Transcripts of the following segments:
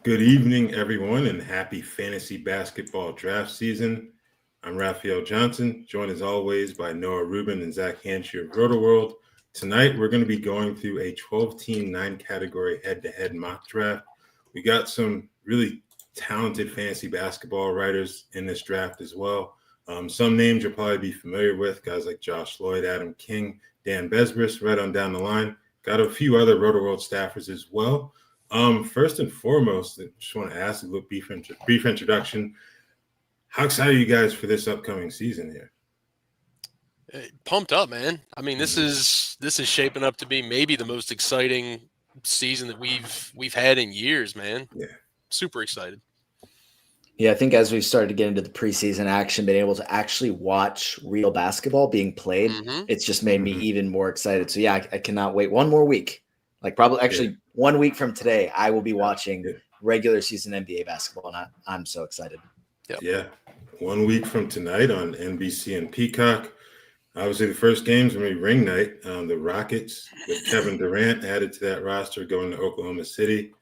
Good evening, everyone, and happy fantasy basketball draft season. I'm Raphielle Johnson, joined as always by Noah Rubin and Zak Hanshew of Rotoworld. Tonight, we're going to be going through a 12-team, 9-category head-to-head mock draft. We got some really talented fantasy basketball writers in this draft as well. Some names you'll probably be familiar with, guys like Josh Lloyd, Adam King, Dan Besbris, right on down the line. Got a few other Rotoworld staffers as well. First and foremost, I just want to ask a little brief introduction. How excited are you guys for this upcoming season here? Pumped up, man. I mean, this is shaping up to be maybe the most exciting season that we've had in years, man. Yeah. Super excited. Yeah, I think as we've started to get into the preseason action, being able to actually watch real basketball being played, it's just made me even more excited. So yeah, I cannot wait one more week. Like probably actually 1 week from today, I will be watching regular season NBA basketball, and I'm so excited. Yep. Yeah, 1 week from tonight on NBC and Peacock. Obviously, the first game's going to be ring night. The Rockets with Kevin Durant added to that roster going to Oklahoma City.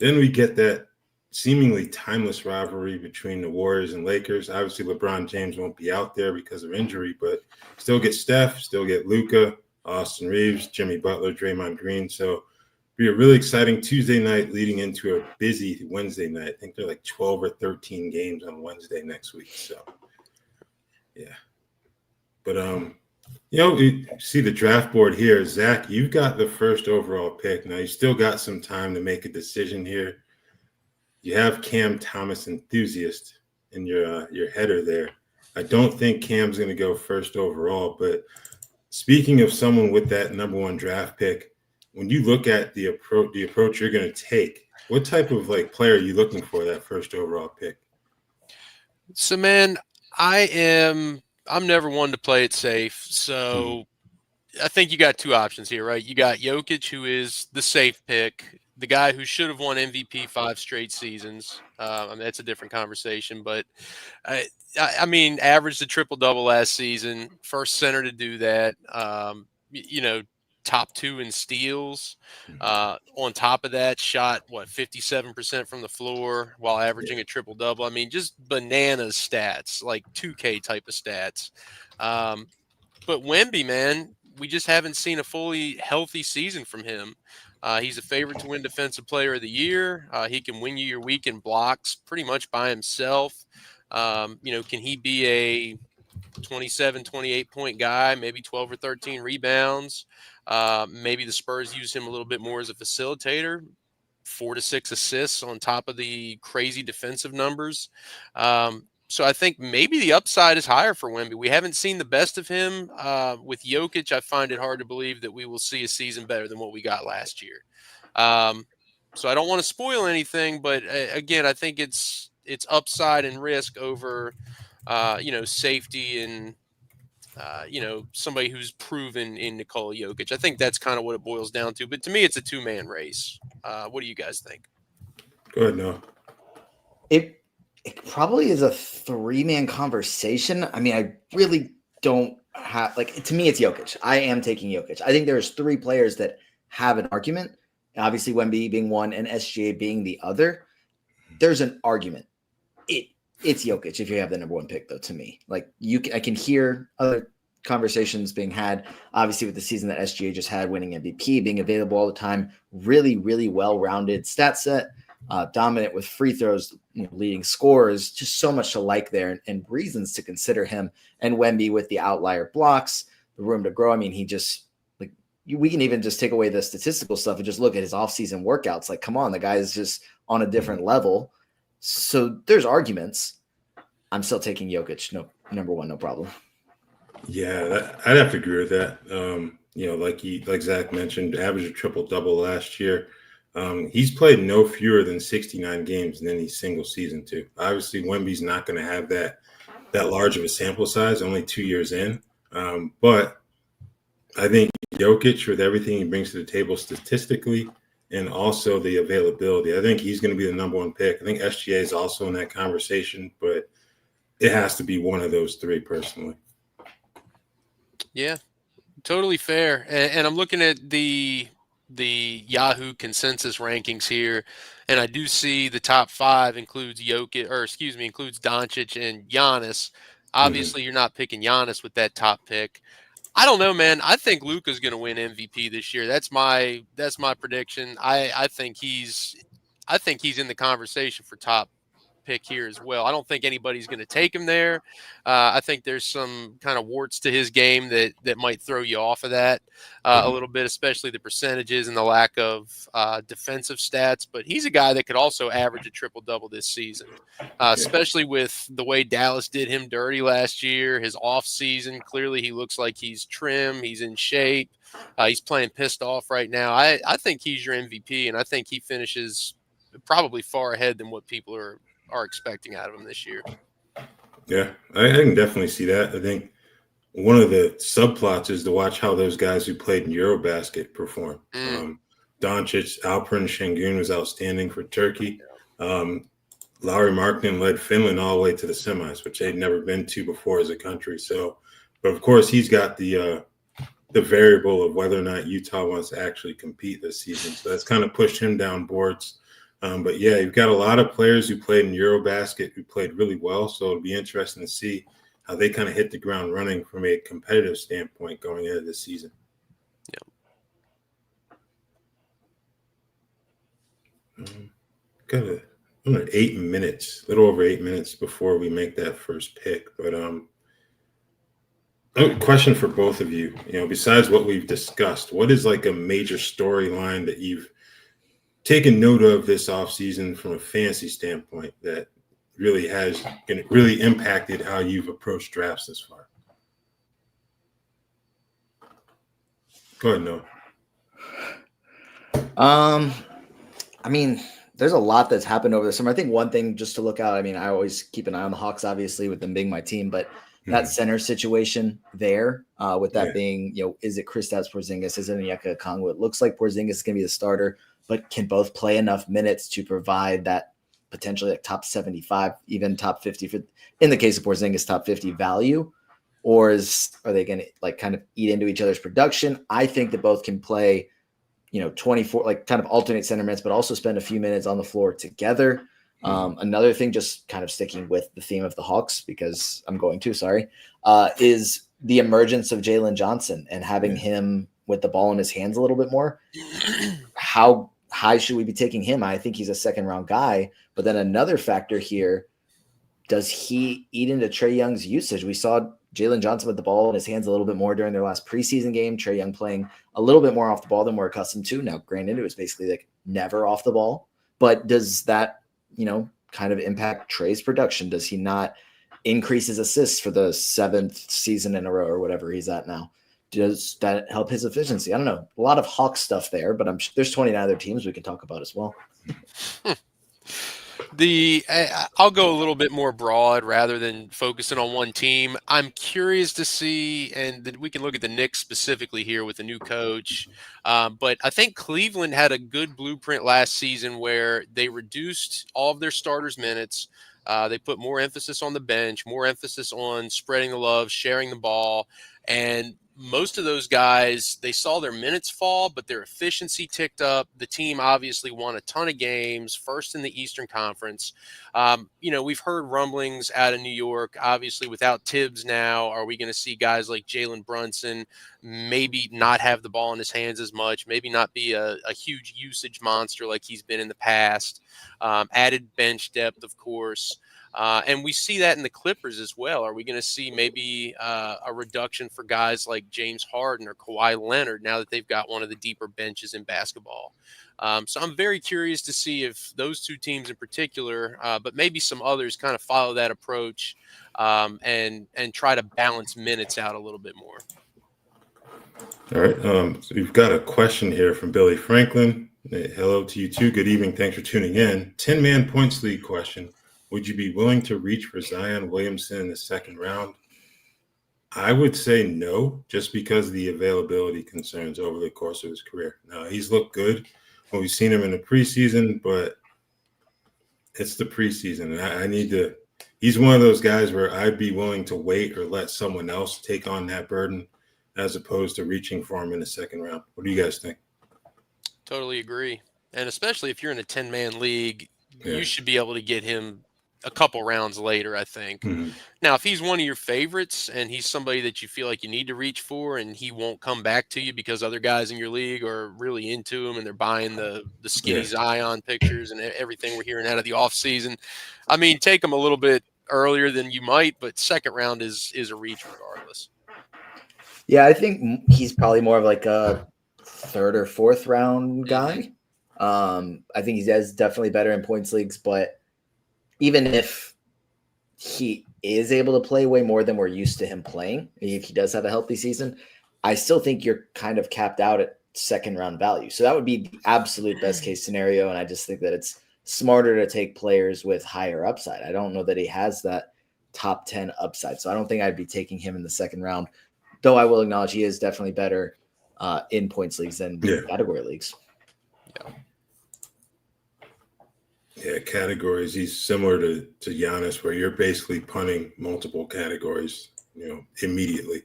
Then we get that seemingly timeless rivalry between the Warriors and Lakers. Obviously, LeBron James won't be out there because of injury, but still get Steph, still get Luka, Austin Reeves, Jimmy Butler, Draymond Green. So be a really exciting Tuesday night leading into a busy Wednesday night. I think there are like 12 or 13 games on Wednesday next week. So, yeah. But, you see the draft board here. Zach, you've got the first overall pick. Now, you still got some time to make a decision here. You have Cam Thomas enthusiast in your header there. I don't think Cam's going to go first overall, but speaking of someone with that number one draft pick, when you look at the approach you're going to take, what type of player are you looking for that first overall pick? So, man, I'm never one to play it safe. So I think you got two options here, right? You got Jokic, who is the safe pick, the guy who should have won MVP 5 straight seasons. I mean, that's a different conversation, but I mean, averaged a triple-double last season, first center to do that. Top 2 in steals. On top of that, shot 57% from the floor while averaging a triple double. I mean, just bananas stats, like 2K type of stats. But Wemby, man, we just haven't seen a fully healthy season from him. He's a favorite to win Defensive Player of the Year. He can win you your week in blocks pretty much by himself. Can he be a 27, 28-point guy, maybe 12 or 13 rebounds? Maybe the Spurs use him a little bit more as a facilitator, 4 to 6 assists on top of the crazy defensive numbers. So I think maybe the upside is higher for Wemby. We haven't seen the best of him. With Jokic, I find it hard to believe that we will see a season better than what we got last year. So I don't want to spoil anything, but again, I think it's upside and risk over, safety and, somebody who's proven in Nikola Jokic. I think that's kind of what it boils down to. But to me, it's a two-man race. What do you guys think? Go ahead, Noah. It probably is a 3-man conversation. I mean, I really don't have to me, it's Jokic. I am taking Jokic. I think there's 3 players that have an argument. Obviously, Wemby being one and SGA being the other. There's an argument. It's Jokic if you have the number 1 pick, though. To me, I can hear other conversations being had. Obviously, with the season that SGA just had, winning MVP, being available all the time, really, really well-rounded stat set. Dominant with free throws, leading scorers, just so much to like there and reasons to consider him. And Wemby with the outlier blocks, the room to grow. I mean, he just we can even just take away the statistical stuff and just look at his offseason workouts. Come on, the guy is just on a different level. So there's arguments. I'm still taking Jokic. No, number 1, no problem. Yeah, I'd have to agree with that. Like Zach mentioned, averaged a triple-double last year. He's played no fewer than 69 games in any single season, too. Obviously, Wemby's not going to have that large of a sample size, only 2 years in. But I think Jokic, with everything he brings to the table statistically and also the availability, I think he's going to be the number 1 pick. I think SGA is also in that conversation, but it has to be one of those 3 personally. Yeah, totally fair. And I'm looking at the the Yahoo consensus rankings here, and I do see the top 5 includes includes Doncic and Giannis. Obviously, you're not picking Giannis with that top pick. I don't know, man. I think Luka's going to win MVP this year. That's my prediction. I think he's in the conversation for top pick here as well. I don't think anybody's going to take him there. I think there's some kind of warts to his game that might throw you off of that a little bit, especially the percentages and the lack of defensive stats. But he's a guy that could also average a triple-double this season, especially with the way Dallas did him dirty last year, his off-season. Clearly, he looks like he's trim. He's in shape. He's playing pissed off right now. I think he's your MVP, and I think he finishes probably far ahead than what people are expecting out of him this year. Yeah, I can definitely see that. I think one of the subplots is to watch how those guys who played in Eurobasket perform. Doncic, Alperen Şengün was outstanding for Turkey. Lauri Markkanen led Finland all the way to the semis, which they'd never been to before as a country. So, but of course, he's got the variable of whether or not Utah wants to actually compete this season. So that's kind of pushed him down boards. But yeah, you've got a lot of players who played in Eurobasket who played really well. So it'll be interesting to see how they kind of hit the ground running from a competitive standpoint going into this season. Got a 8 minutes, a little over 8 minutes before we make that first pick. But a question for both of you. Besides what we've discussed, what is like a major storyline that you've taken note of this offseason from a fantasy standpoint that really has really impacted how you've approached drafts this far? Go ahead, Noah. I mean, there's a lot that's happened over the summer. I think one thing just to look out, I mean, I always keep an eye on the Hawks, obviously, with them being my team, but that center situation there, with that being, is it Kristaps Porzingis? Is it Onyeka Okongwu? It looks like Porzingis is going to be the starter, but can both play enough minutes to provide that potentially like top 75, even top 50 in the case of Porzingis, top 50 value, or are they going to like kind of eat into each other's production? I think that both can play, 24, like kind of alternate center minutes, but also spend a few minutes on the floor together. Another thing, just kind of sticking with the theme of the Hawks, because I'm going to, is the emergence of Jalen Johnson and having him with the ball in his hands a little bit more. How high should we be taking him? I think he's a second round guy, but then another factor here, does he eat into Trae Young's usage? We saw Jalen Johnson with the ball in his hands a little bit more during their last preseason game. Trae Young playing a little bit more off the ball than we're accustomed to. Now, granted, it was basically like never off the ball, but does that, kind of impact Trae's production? Does he not increase his assists for the 7th season in a row or whatever he's at now? Does that help his efficiency? I don't know. A lot of Hawk stuff there, but I'm sure there's 29 other teams we can talk about as well. I'll go a little bit more broad rather than focusing on one team. I'm curious to see, and we can look at the Knicks specifically here with the new coach. But I think Cleveland had a good blueprint last season where they reduced all of their starters' minutes. They put more emphasis on the bench, more emphasis on spreading the love, sharing the ball, and most of those guys, they saw their minutes fall, but their efficiency ticked up. The team obviously won a ton of games, first in the Eastern Conference. We've heard rumblings out of New York, obviously without Tibbs now. Are we going to see guys like Jalen Brunson maybe not have the ball in his hands as much, maybe not be a huge usage monster like he's been in the past? Added bench depth, of course. And we see that in the Clippers as well. Are we going to see maybe a reduction for guys like James Harden or Kawhi Leonard now that they've got one of the deeper benches in basketball? So I'm very curious to see if those two teams in particular, but maybe some others, kind of follow that approach and try to balance minutes out a little bit more. All right. So we've got a question here from Billy Franklin. Hello to you too. Good evening. Thanks for tuning in. 10-man points league question. Would you be willing to reach for Zion Williamson in the second round? I would say no, just because of the availability concerns over the course of his career. Now, he's looked good when we've seen him in the preseason, but it's the preseason. And he's one of those guys where I'd be willing to wait or let someone else take on that burden as opposed to reaching for him in the second round. What do you guys think? Totally agree. And especially if you're in a 10-man league, you should be able to get him a couple rounds later, I think. Mhm. Now, if he's one of your favorites and he's somebody that you feel like you need to reach for and he won't come back to you because other guys in your league are really into him and they're buying the skinny Zion pictures and everything we're hearing out of the offseason, I mean, take him a little bit earlier than you might, but second round is a reach regardless. Yeah, I think he's probably more of like a third or fourth round guy. I think he is definitely better in points leagues, but even if he is able to play way more than we're used to him playing, if he does have a healthy season, I still think you're kind of capped out at second round value. So that would be the absolute best case scenario. And I just think that it's smarter to take players with higher upside. I don't know that he has that top 10 upside. So I don't think I'd be taking him in the second round, though I will acknowledge he is definitely better in points leagues than category leagues. Yeah, categories. He's similar to Giannis, where you're basically punting multiple categories, immediately.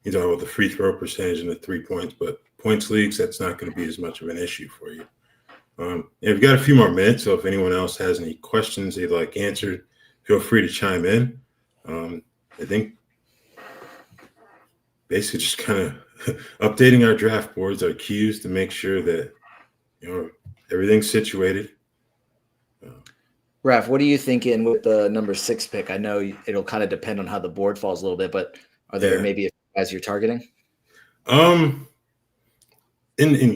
You're talking about the free throw percentage and the 3 points, but points leagues, that's not going to be as much of an issue for you. We've got a few more minutes, so if anyone else has any questions they'd like answered, feel free to chime in. I think basically just kind of updating our draft boards, our queues to make sure that everything's situated. Raph, what are you thinking with the number 6 pick? I know it'll kind of depend on how the board falls a little bit, but are there maybe guys you're targeting? In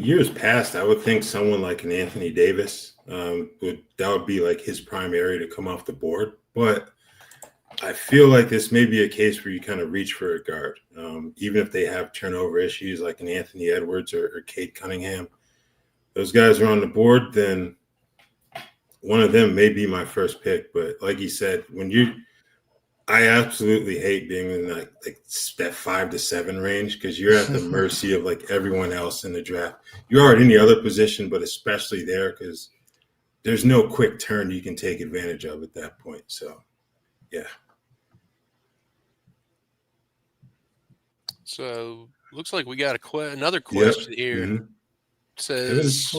years past, I would think someone like an Anthony Davis would be like his prime area to come off the board. But I feel like this may be a case where you kind of reach for a guard, even if they have turnover issues like an Anthony Edwards or Cade Cunningham. Those guys are on the board, then one of them may be my first pick. But like you said, I absolutely hate being in like that 5 to 7 range because you're at the mercy of like everyone else in the draft. You are at any other position, but especially there because there's no quick turn you can take advantage of at that point. So, yeah. So looks like we got another question here. Mm-hmm. It says,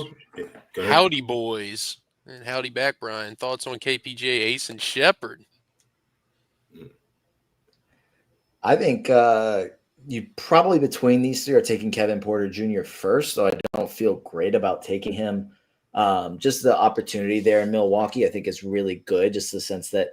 howdy boys, and howdy back, Brian. Thoughts on KPJ, Ace, and Shepard? I think you probably between these three are taking Kevin Porter Jr. first, so I don't feel great about taking him. Just the opportunity there in Milwaukee, I think is really good, just the sense that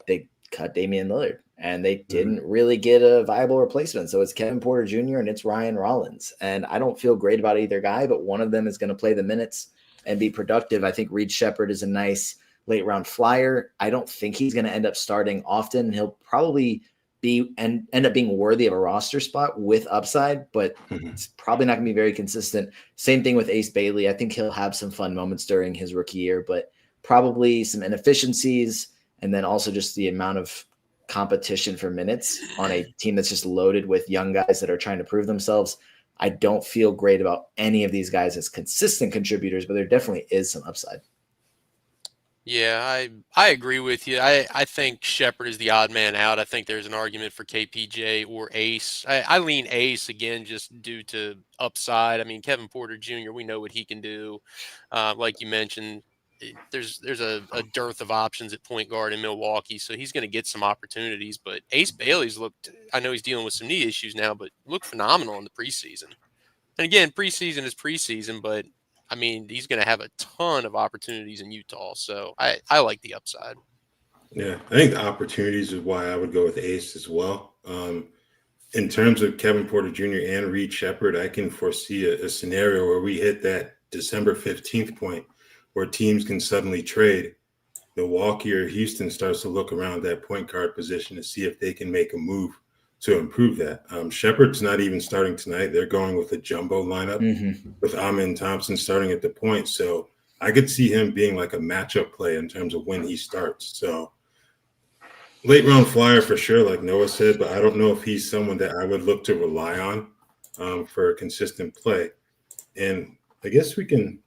they cut Damian Lillard and they didn't really get a viable replacement. So it's Kevin Porter Jr. and it's Ryan Rollins. And I don't feel great about either guy, but one of them is going to play the minutes and be productive. I think Reed Shepard is a nice late round flyer. I don't think he's going to end up starting often. He'll probably end up being worthy of a roster spot with upside, but it's probably not going to be very consistent. Same thing with Ace Bailey. I think he'll have some fun moments during his rookie year, but probably some inefficiencies. And then also just the amount of competition for minutes on a team that's just loaded with young guys that are trying to prove themselves. I don't feel great about any of these guys as consistent contributors, but there definitely is some upside. Yeah, I agree with you. I think Shepard is the odd man out. I think there's an argument for KPJ or Ace. I lean Ace again just due to upside. I mean, Kevin Porter Jr., we know what he can do. Like you mentioned, there's a dearth of options at point guard in Milwaukee, so he's going to get some opportunities. But Ace Bailey's looked – I know he's dealing with some knee issues now, but looked phenomenal in the preseason. And again, preseason is preseason, but – I mean, he's going to have a ton of opportunities in Utah, so I like the upside. Yeah, I think the opportunities is why I would go with Ace as well. In terms of Kevin Porter Jr. and Reed Shepard, I can foresee a scenario where we hit that December 15th point where teams can suddenly trade. Milwaukee or Houston starts to look around that point guard position to see if they can make a move to improve that. Shepard's not even starting tonight. They're going with a jumbo lineup with Amin Thompson starting at the point. So I could see him being like a matchup play in terms of when he starts. So late round flyer for sure, like Noah said, but I don't know if he's someone that I would look to rely on for a consistent play. And I guess we can,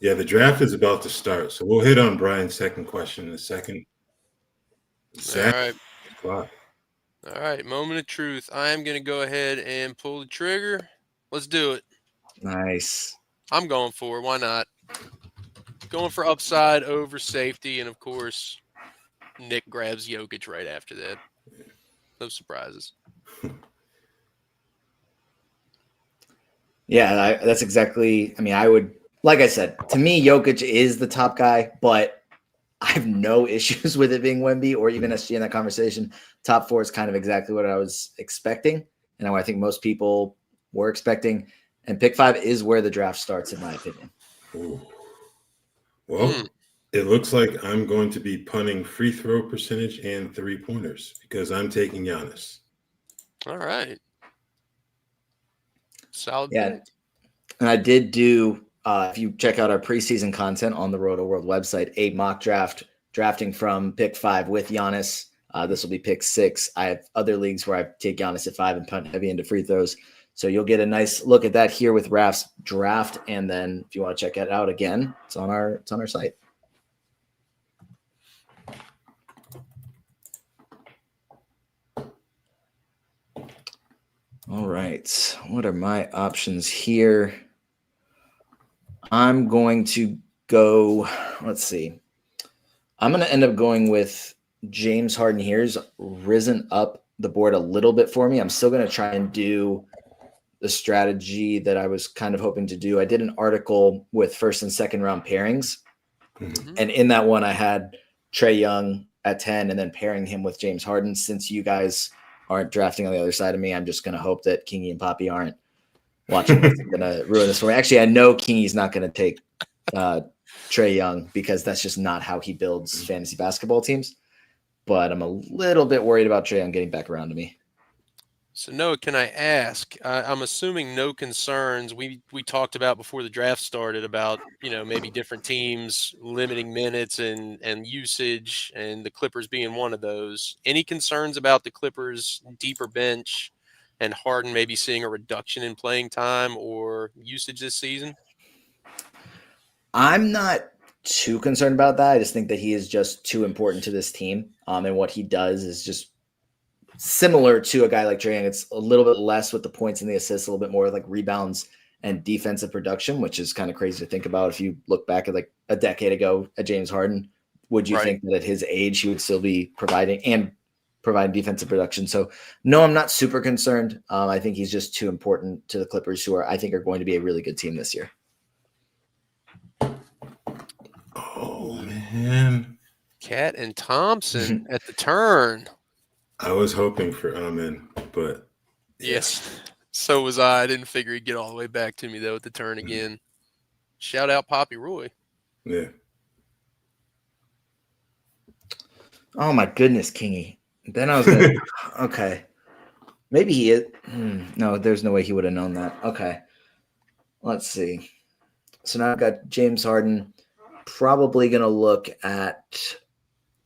the draft is about to start. So we'll hit on Brian's second question in a second. All right. All right, moment of truth. I am going to go ahead and pull the trigger. Let's do it. Nice. I'm going for it. Why not? Going for upside over safety, and of course, Nick grabs Jokic right after that. No surprises. Yeah, that's exactly. I mean, I would, like I said, to me, Jokic is the top guy, but I have no issues with it being Wemby or even SG in that conversation. Top 4 is kind of exactly what I was expecting, and I think most people were expecting. And pick 5 is where the draft starts, in my opinion. Ooh. Well, it looks like I'm going to be punting free throw percentage and 3-pointers because I'm taking Giannis. All right. Solid Yeah. pick. And I did do, if you check out our preseason content on the Rotoworld website, a mock drafting from pick 5 with Giannis. This will be pick 6. I have other leagues where I take Giannis at 5 and punt heavy into free throws. So you'll get a nice look at that here with Raf's draft. And then if you want to check it out again, it's on our site. All right. What are my options here? I'm going to go, let's see. I'm going to end up going with James Harden here. He's risen up the board a little bit for me. I'm still going to try and do the strategy that I was kind of hoping to do. I did an article with first and second round pairings. Mm-hmm. And in that one, I had Trae Young at 10 and then pairing him with James Harden. Since you guys aren't drafting on the other side of me, I'm just going to hope that Kingy and Papi aren't watching this. I'm going to ruin this for me. Actually, I know Kingy's not going to take Trae Young because that's just not how he builds fantasy basketball teams. But I'm a little bit worried about Trae Young getting back around to me. So, Noah, can I ask, I'm assuming no concerns. We talked about before the draft started about, maybe different teams limiting minutes and usage, and the Clippers being one of those. Any concerns about the Clippers' deeper bench and Harden maybe seeing a reduction in playing time or usage this season? I'm not too concerned about that. I just think that he is just too important to this team. And what he does is just similar to a guy like Trae Young. It's a little bit less with the points and the assists, a little bit more like rebounds and defensive production, which is kind of crazy to think about. If you look back at like a decade ago at James Harden, would you think that at his age he would still be providing defensive production? So no, I'm not super concerned. I think he's just too important to the Clippers, who I think are going to be a really good team this year. Oh man, Cat and Thompson at the turn. I was hoping for Amen, but yes, so was I. I didn't figure he'd get all the way back to me though at the turn again. Shout out Papi Roy. Yeah. Oh my goodness, Kingy. Then I was gonna okay. Maybe he is. No, there's no way he would have known that. Okay. Let's see. So now I've got James Harden. Probably gonna look at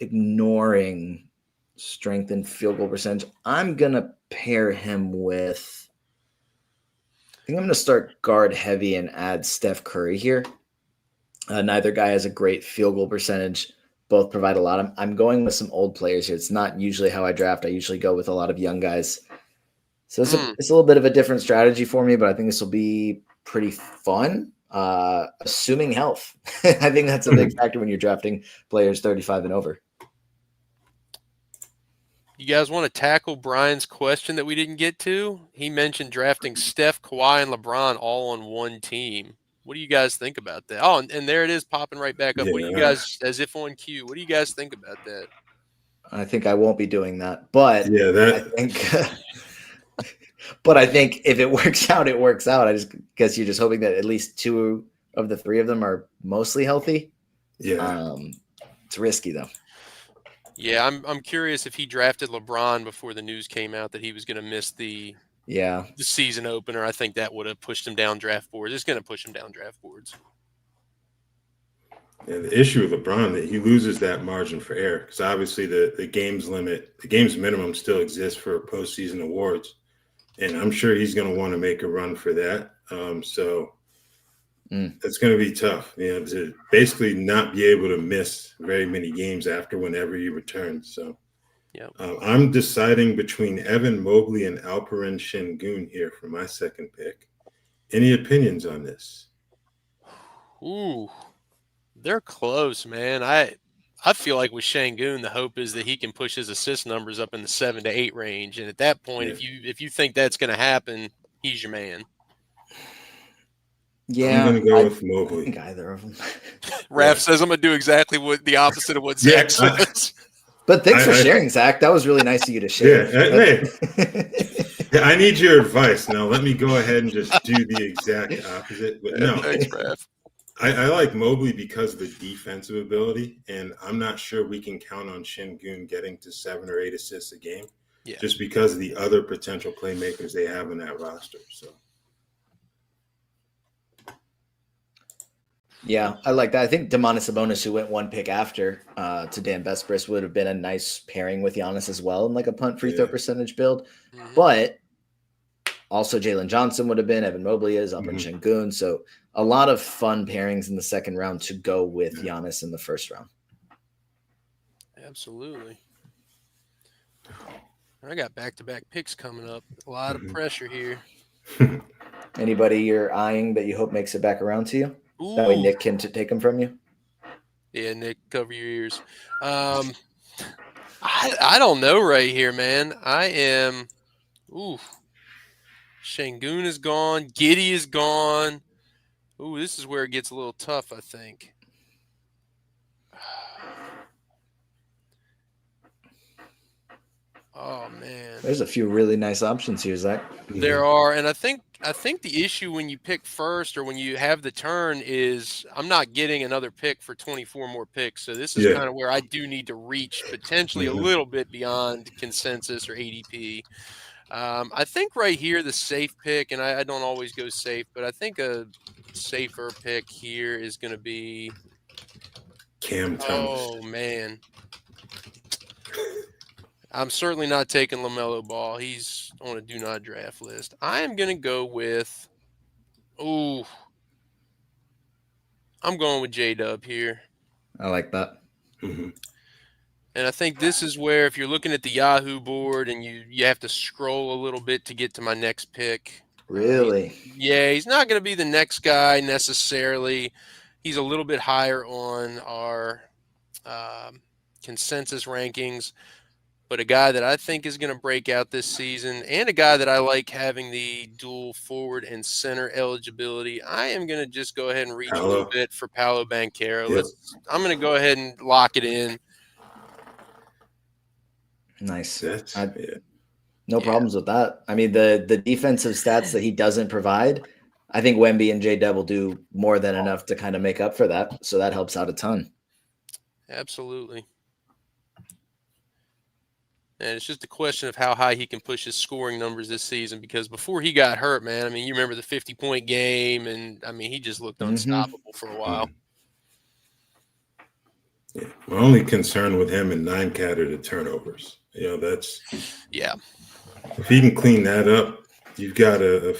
ignoring strength and field goal percentage. I'm going to pair him with, I think I'm going to start guard heavy and add Steph Curry here. Neither guy has a great field goal percentage. Both provide a lot. I'm going with some old players here. It's not usually how I draft. I usually go with a lot of young guys. So it's a little bit of a different strategy for me, but I think this will be pretty fun. Assuming health. I think that's a big factor when you're drafting players 35 and over. You guys want to tackle Brian's question that we didn't get to? He mentioned drafting Steph, Kawhi, and LeBron all on one team. What do you guys think about that? Oh, and there it is popping right back up. Yeah. What do you guys, as if on cue, what do you guys think about that? I think I won't be doing that, but I think if it works out, it works out. I just guess you're just hoping that at least 2 of the 3 of them are mostly healthy. Yeah. It's risky though. Yeah, I'm curious if he drafted LeBron before the news came out that he was going to miss the season opener. I think that would have pushed him down draft boards. It's going to push him down draft boards. Yeah, the issue with LeBron that he loses that margin for error because obviously the game's minimum still exists for postseason awards, and I'm sure he's going to want to make a run for that. It's going to be tough, to basically not be able to miss very many games after whenever you return. So I'm deciding between Evan Mobley and Alperen Şengün here for my second pick. Any opinions on this? Ooh, they're close, man. I feel like with Şengün, the hope is that he can push his assist numbers up in the 7 to 8 range, and at that point, if you think that's going to happen, he's your man. Yeah, I'm going to go with I Mobley. think either of them. Raph says I'm going to do exactly the opposite of what Zach says. But thanks for sharing, Zach. That was really nice of you to share. Yeah, I need your advice. Now, let me go ahead and just do the exact opposite. But no, thanks, Raph. I like Mobley because of the defensive ability, and I'm not sure we can count on Şengün getting to 7 or 8 assists a game, just because of the other potential playmakers they have in that roster. So, yeah, I like that. I think Domantas Sabonis, who went 1 pick after to Dan Besbris, would have been a nice pairing with Giannis as well in like a punt free throw percentage build. Mm-hmm. But also Jalen Johnson would have been, Evan Mobley is, Alperen Şengün. So a lot of fun pairings in the second round to go with Giannis in the first round. Absolutely. I got back-to-back picks coming up. A lot of pressure here. Anybody you're eyeing that you hope makes it back around to you? Ooh. That way Nick can take them from you? Yeah, Nick, cover your ears. I don't know right here, man. I am Şengün is gone. Giddey is gone. Ooh, this is where it gets a little tough, I think. Oh man, there's a few really nice options here, Zach. There are, and I think the issue when you pick first or when you have the turn is I'm not getting another pick for 24 more picks. So this is kind of where I do need to reach potentially a little bit beyond consensus or ADP. I think right here the safe pick, and I don't always go safe, but I think a safer pick here is going to be Cam Thomas. Oh man. I'm certainly not taking LaMelo Ball. He's on a do not draft list. I am going to go with, I'm going with J-Dub here. I like that. Mm-hmm. And I think this is where if you're looking at the Yahoo board and you have to scroll a little bit to get to my next pick. Really? He's not going to be the next guy necessarily. He's a little bit higher on our consensus rankings. But a guy that I think is going to break out this season and a guy that I like having the dual forward and center eligibility, I am going to just go ahead and reach a little bit for Paolo Banchero. Yep. I'm going to go ahead and lock it in. Nice. No problems with that. I mean, the defensive stats that he doesn't provide, I think Wemby and J-Dub will do more than enough to kind of make up for that. So that helps out a ton. Absolutely. And it's just a question of how high he can push his scoring numbers this season because before he got hurt, man, I mean, you remember the 50-point game, and, I mean, he just looked unstoppable for a while. Yeah. My only concern with him in 9-cat are the turnovers. That's – if he can clean that up, you've got a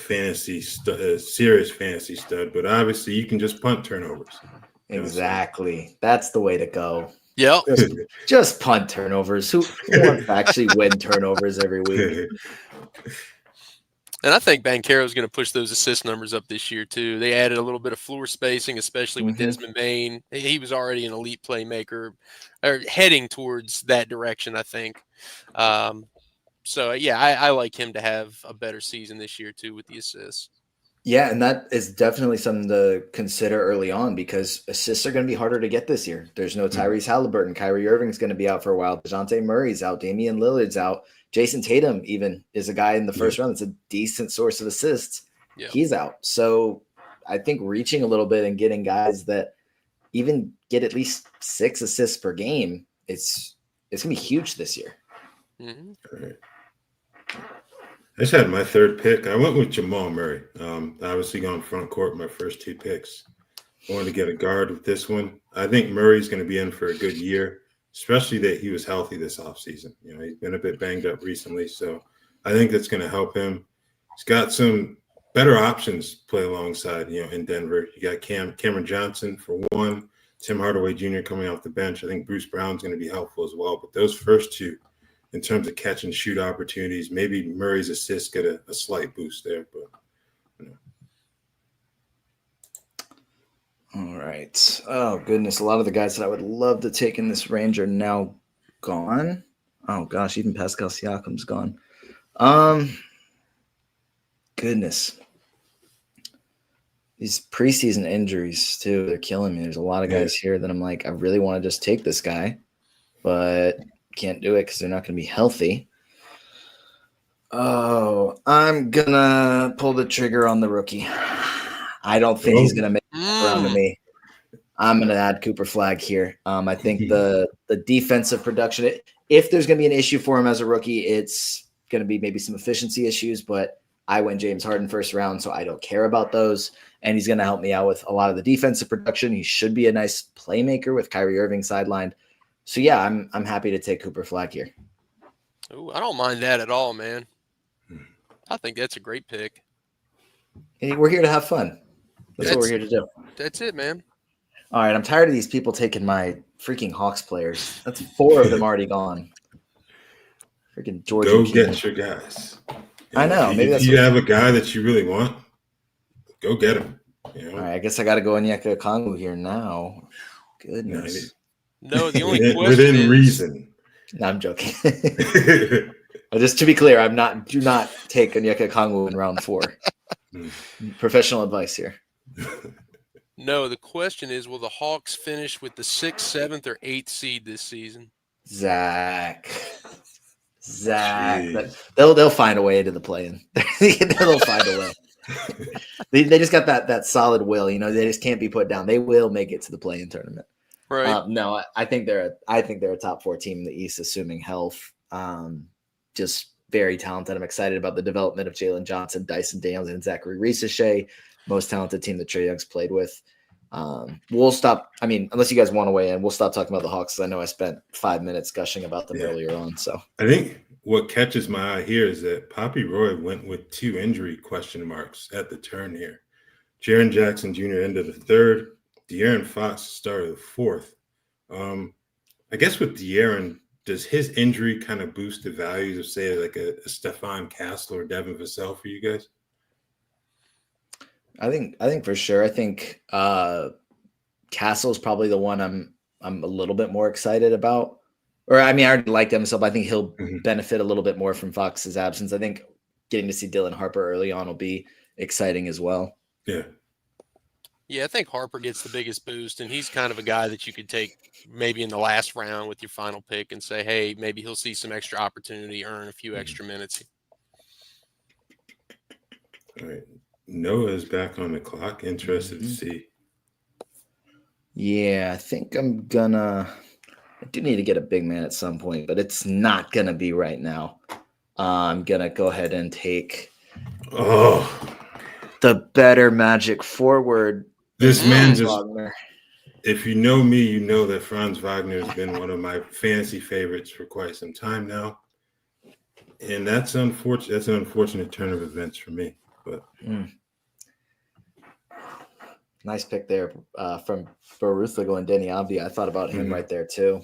serious fantasy stud, but obviously you can just punt turnovers. Exactly. That's the way to go. Yep. Just punt turnovers. Who wants to actually win turnovers every week? And I think Banchero is going to push those assist numbers up this year, too. They added a little bit of floor spacing, especially with Desmond Bane. He was already an elite playmaker, or heading towards that direction, I think. So, I like him to have a better season this year, too, with the assists. Yeah, and that is definitely something to consider early on because assists are going to be harder to get this year. There's no Tyrese Halliburton. Kyrie Irving's going to be out for a while. DeJounte Murray's out. Damian Lillard's out. Jason Tatum even is a guy in the first round that's a decent source of assists. Yeah. He's out. So I think reaching a little bit and getting guys that even get at least 6 assists per game, it's going to be huge this year. Mm-hmm. All right. I just had my third pick. I went with Jamal Murray. Obviously going front court my first 2 picks. I wanted to get a guard with this one. I think Murray's going to be in for a good year, especially that he was healthy this offseason. He's been a bit banged up recently, so I think that's going to help him. He's got some better options to play alongside, in Denver. You got Cameron Johnson for one, Tim Hardaway Jr. coming off the bench. I think Bruce Brown's going to be helpful as well. But those first 2, in terms of catch and shoot opportunities, maybe Murray's assists get a slight boost there. But All right. Oh, goodness. A lot of the guys that I would love to take in this range are now gone. Oh, gosh. Even Pascal Siakam's gone. Goodness. These preseason injuries, too, they're killing me. There's a lot of guys here that I'm like, I really want to just take this guy, but can't do it because they're not going to be healthy. Oh, I'm going to pull the trigger on the rookie. I don't think he's going to make it around to me. I'm going to add Cooper Flagg here. I think the defensive production, if there's going to be an issue for him as a rookie, it's going to be maybe some efficiency issues, but I went James Harden first round, so I don't care about those. And he's going to help me out with a lot of the defensive production. He should be a nice playmaker with Kyrie Irving sidelined. So, yeah, I'm happy to take Cooper Flagg here. Ooh, I don't mind that at all, man. I think that's a great pick. Hey, we're here to have fun. That's what we're here to do. That's it, man. All right, I'm tired of these people taking my freaking Hawks players. That's 4 of them already gone. Freaking George. Go get your guys. I know. If you have a guy that you really want, go get him. You know? All right, I guess I got to go Onyeka Okongwu here now. Goodness. No, the only question within is, reason. No, I'm joking. Just to be clear, do not take Onyeka Okongwu in round 4. Professional advice here. No, the question is, will the Hawks finish with the 6th, 7th, or 8th seed this season? Zach. They'll find a way into the play-in. They'll find a way. They just got that solid will. You know, they just can't be put down. They will make it to the play-in tournament. Right. No, I think they're a top 4 team in the East, assuming health. Just very talented. I'm excited about the development of Jalen Johnson, Dyson Daniels, and Zachary Reese-Shea. Most talented team that Trae Young's played with. We'll stop. I mean, unless you guys want to weigh in, we'll stop talking about the Hawks. I know I spent 5 minutes gushing about them earlier on. So I think what catches my eye here is that Papi Roy went with 2 injury question marks at the turn here. Jaren Jackson Jr. ended the 3rd. De'Aaron Fox started the 4th. I guess with De'Aaron, does his injury kind of boost the values of, say, like a Stephon Castle or Devin Vassell for you guys? I think for sure. I think Castle's probably the one I'm a little bit more excited about. Or I mean, I already like him, so I think he'll benefit a little bit more from Fox's absence. I think getting to see Dylan Harper early on will be exciting as well. Yeah. Yeah, I think Harper gets the biggest boost, and he's kind of a guy that you could take maybe in the last round with your final pick and say, hey, maybe he'll see some extra opportunity, earn a few extra minutes. All right. Noah's back on the clock. Interested to see. Yeah, I think I do need to get a big man at some point, but it's not going to be right now. I'm going to go ahead and take the better Magic forward. This man just, Wagner. If you know me, you know that Franz Wagner has been one of my fantasy favorites for quite some time now. And that's unfortunate. That's an unfortunate turn of events for me. But nice pick there from Barutha going Denny Avdia. I thought about him right there too.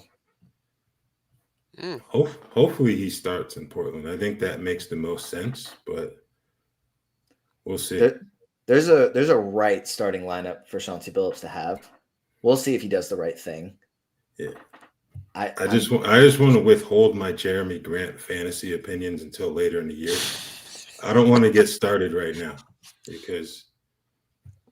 Hopefully he starts in Portland. I think that makes the most sense, but we'll see. There's a right starting lineup for Chauncey Billups to have. We'll see if he does the right thing. Yeah. I just want to withhold my Jeremy Grant fantasy opinions until later in the year. I don't want to get started right now because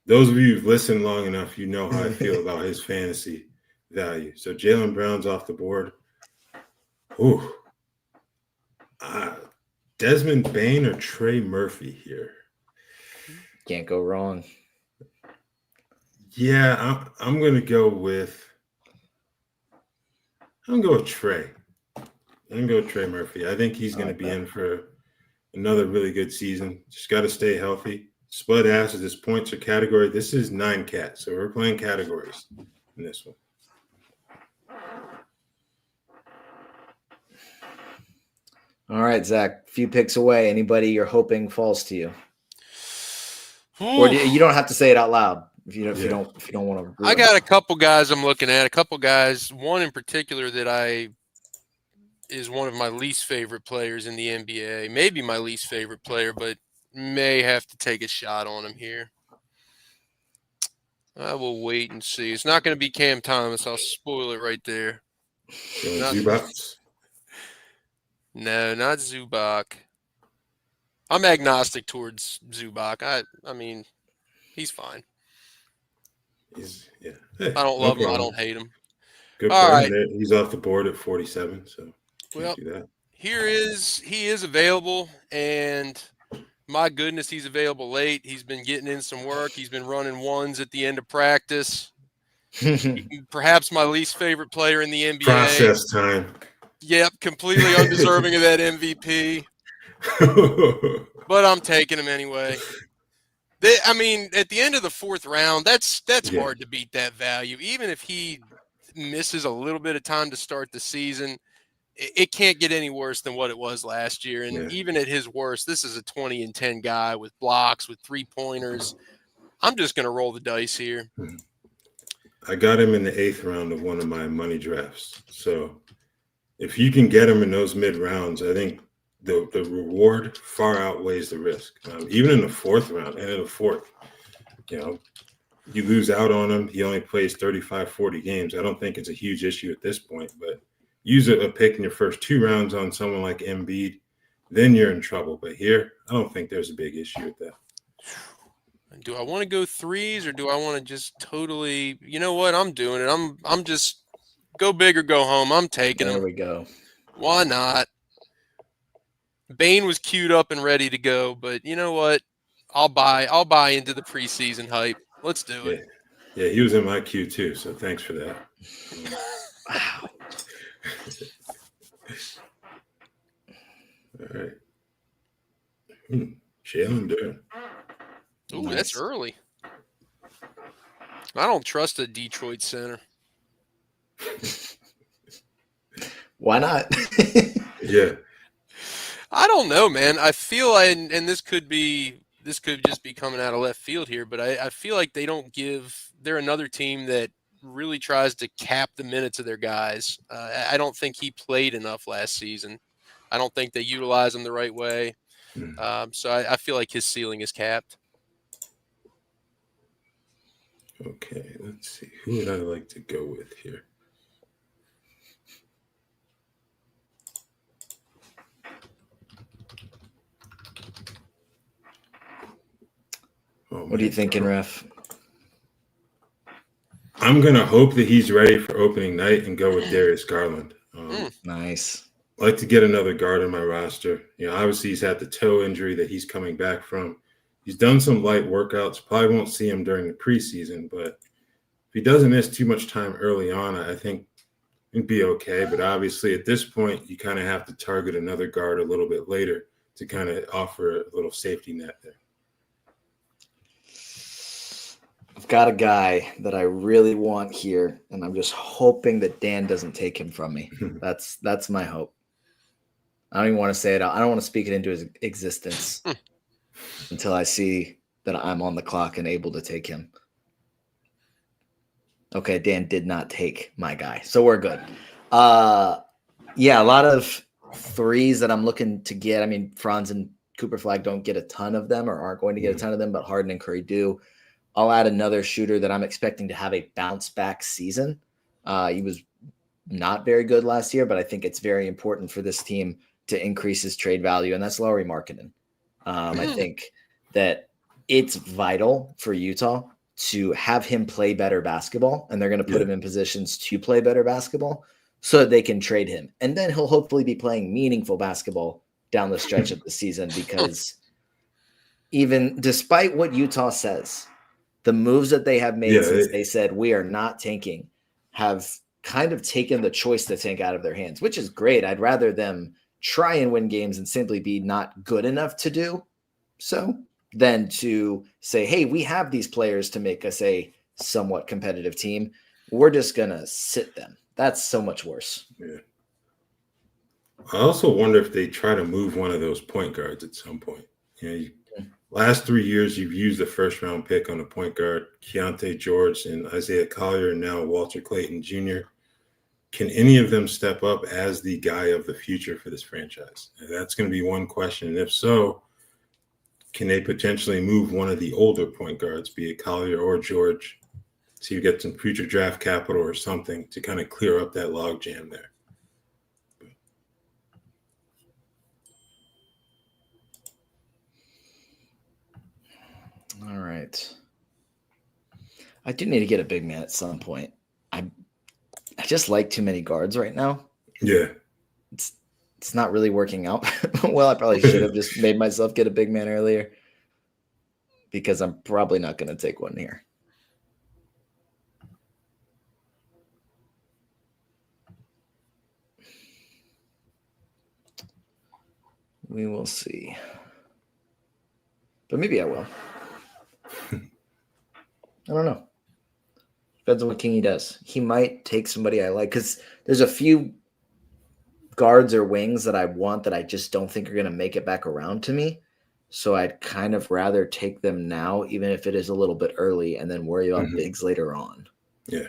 those of you who've listened long enough, you know how I feel about his fantasy value. So Jaylen Brown's off the board. Ooh. Desmond Bane or Trey Murphy here? Can't go wrong. Yeah, I'm going to go with Trey. I'm going to go with Trey Murphy. I think he's going to be in for another really good season. Just got to stay healthy. Split ass is this points or category. This is 9 cat, so we're playing categories in this one. All right, Zach, few picks away. Anybody you're hoping falls to you? Or you don't have to say it out loud if you don't want to. I got a couple guys I'm looking at. A couple guys. One in particular that is one of my least favorite players in the NBA. Maybe my least favorite player, but may have to take a shot on him here. I will wait and see. It's not going to be Cam Thomas. I'll spoil it right there. Zubats? No, not Zubac. I'm agnostic towards Zubac. I mean, he's fine. Hey, I don't love him. I don't hate him. Good All for right. him. He's off the board at 47, so Well, do that. he is available, and my goodness, he's available late. He's been getting in some work. He's been running ones at the end of practice. Perhaps my least favorite player in the NBA. Process time. Yep, completely undeserving of that MVP. But I'm taking him anyway. I mean, at the end of the fourth round, that's hard to beat that value. Even if he misses a little bit of time to start the season, it can't get any worse than what it was last year. And even at his worst, this is a 20-10 guy with blocks, with 3-pointers. I'm just going to roll the dice here. I got him in the 8th round of one of my money drafts. So if you can get him in those mid rounds, I think the reward far outweighs the risk. Even in the 4th round and in the 4th, you lose out on him. He only plays 35, 40 games. I don't think it's a huge issue at this point, but use a pick in your first 2 rounds on someone like Embiid, then you're in trouble. But here, I don't think there's a big issue with that. Do I want to go 3s or do I want to just totally, you know what? I'm doing it. I'm just go big or go home. I'm taking him. There we go. Why not? Bane was queued up and ready to go, but you know what? I'll buy into the preseason hype. Let's do it. Yeah, he was in my queue too, so thanks for that. Wow. All right. Jalen Duren. Ooh, Nice. That's early. I don't trust a Detroit center. Why not? Yeah. I don't know, man. I feel and this could just be coming out of left field here, but I feel like they're another team that really tries to cap the minutes of their guys. I don't think he played enough last season. I don't think they utilize him the right way. So I feel like his ceiling is capped. Okay, let's see. Who would I like to go with here? What are you thinking, Ref? I'm going to hope that he's ready for opening night and go with Darius Garland. Nice. I like to get another guard on my roster. Obviously he's had the toe injury that he's coming back from. He's done some light workouts. Probably won't see him during the preseason, but if he doesn't miss too much time early on, I think it'd be okay. But obviously at this point, you kind of have to target another guard a little bit later to kind of offer a little safety net there. I've got a guy that I really want here, and I'm just hoping that Dan doesn't take him from me. That's my hope. I don't even want to say it. I don't want to speak it into his existence until I see that I'm on the clock and able to take him. Okay, Dan did not take my guy, so we're good. A lot of 3s that I'm looking to get. I mean, Franz and Cooper Flag don't get a ton of them or aren't going to get a ton of them, but Harden and Curry do. I'll add another shooter that I'm expecting to have a bounce back season. He was not very good last year, but I think it's very important for this team to increase his trade value, and that's Lauri Markkanen. I think that it's vital for Utah to have him play better basketball, and they're going to put him in positions to play better basketball so that they can trade him. And then he'll hopefully be playing meaningful basketball down the stretch of the season, because even despite what Utah says, the moves that they have made since they said we are not tanking have kind of taken the choice to tank out of their hands, which is great. I'd rather them try and win games and simply be not good enough to do so than to say, hey, we have these players to make us a somewhat competitive team. We're just going to sit them. That's so much worse. Yeah. I also wonder if they try to move one of those point guards at some point. Last 3 years, you've used a first-round pick on a point guard, Keontae George and Isaiah Collier, and now Walter Clayton Jr. Can any of them step up as the guy of the future for this franchise? And that's going to be one question. And if so, can they potentially move one of the older point guards, be it Collier or George, See if you get some future draft capital or something to kind of clear up that log jam there. All right. I do need to get a big man at some point. I just like too many guards right now. Yeah. It's not really working out. Well, I probably should have just made myself get a big man earlier because I'm probably not going to take one here. We will see. But maybe I will. I don't know. Depends on what Kingy does. He might take somebody I like because there's a few guards or wings that I want that I just don't think are going to make it back around to me. So I'd kind of rather take them now, even if it is a little bit early, and then worry about bigs later on. Yeah.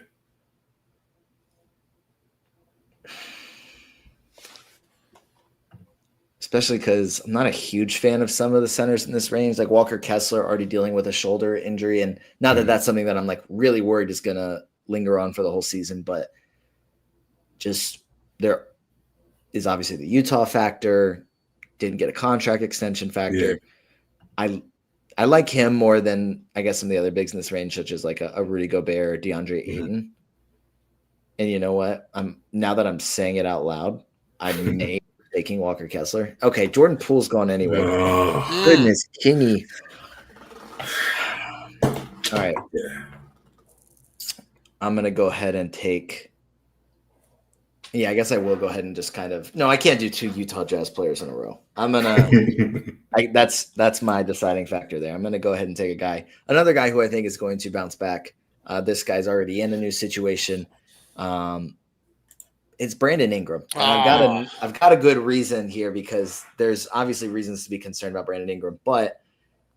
Especially because I'm not a huge fan of some of the centers in this range, like Walker Kessler already dealing with a shoulder injury. And not that that's something that I'm like really worried is going to linger on for the whole season, but just there is obviously the Utah factor, didn't get a contract extension factor. Yeah. I like him more than I guess some of the other bigs in this range, such as like a Rudy Gobert or DeAndre Ayton. And you know what? Now that I'm saying it out loud, I may taking Walker Kessler. Okay, Jordan Poole's gone anyway. Oh. Goodness, Kingy. All right. Yeah. I'm going to go ahead and take. Yeah, I guess I will go ahead and just kind of. No, I can't do 2 Utah Jazz players in a row. I'm going to. That's my deciding factor there. I'm going to go ahead and take another guy who I think is going to bounce back. This guy's already in a new situation. It's Brandon Ingram. And I've got a good reason here because there's obviously reasons to be concerned about Brandon Ingram. But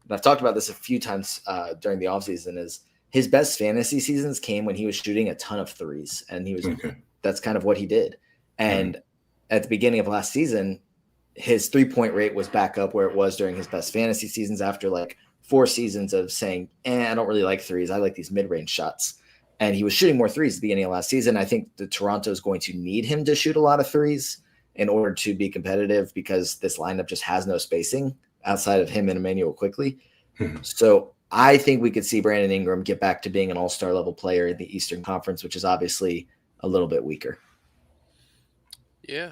I've talked about this a few times during the offseason is his best fantasy seasons came when he was shooting a ton of threes. And that's kind of what he did. And at the beginning of last season, his 3-point rate was back up where it was during his best fantasy seasons after like 4 seasons of saying, I don't really like threes. I like these mid-range shots. And he was shooting more threes at the beginning of last season. I think the Toronto is going to need him to shoot a lot of threes in order to be competitive because this lineup just has no spacing outside of him and Emmanuel Quickley. So I think we could see Brandon Ingram get back to being an all-star level player in the Eastern Conference, which is obviously a little bit weaker. Yeah,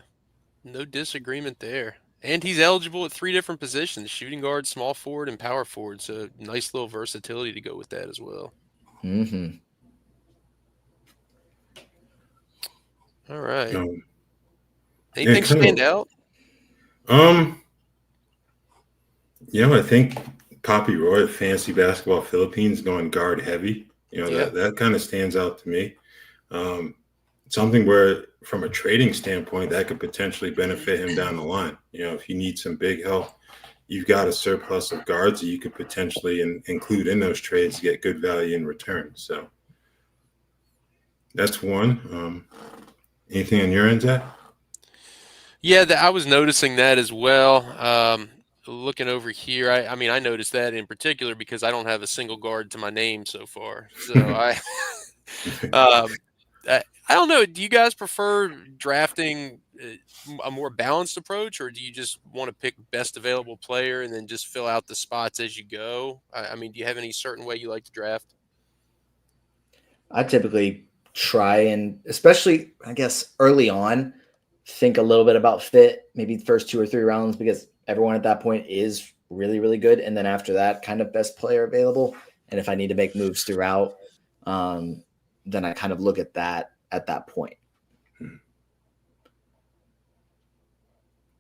no disagreement there. And he's eligible at 3 different positions, shooting guard, small forward, and power forward. So nice little versatility to go with that as well. Mm-hmm. All right. Anything stand out? I think Papi Roy of Fantasy Basketball Philippines going guard heavy. That kind of stands out to me. Something where, from a trading standpoint, that could potentially benefit him down the line. If you need some big help, you've got a surplus of guards that you could potentially include in those trades to get good value in return. So that's one. Anything on your end, Zach? Yeah, I was noticing that as well. Looking over here, I noticed that in particular because I don't have a single guard to my name so far. So I don't know. Do you guys prefer drafting a more balanced approach, or do you just want to pick best available player and then just fill out the spots as you go? Do you have any certain way you like to draft? I typically try and, especially, I guess, early on, think a little bit about fit, maybe the first 2 or 3 rounds, because everyone at that point is really, really good. And then after that, kind of best player available. And if I need to make moves throughout, then I kind of look at that at that point.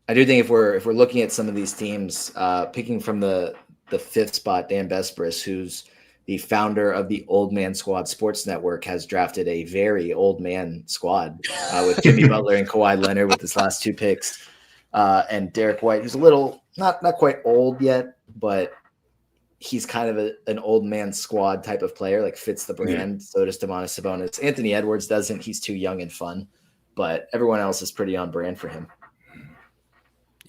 I do think if we're looking at some of these teams, picking from the 5th spot, Dan Besbris, who's the founder of the Old Man Squad Sports Network, has drafted a very old man squad with Jimmy Butler and Kawhi Leonard with his last 2 picks, and Derek White, who's a little not quite old yet, but he's kind of an old man squad type of player, like fits the brand. Yeah. So does Domantas Sabonis. Anthony Edwards doesn't. He's too young and fun, but everyone else is pretty on brand for him.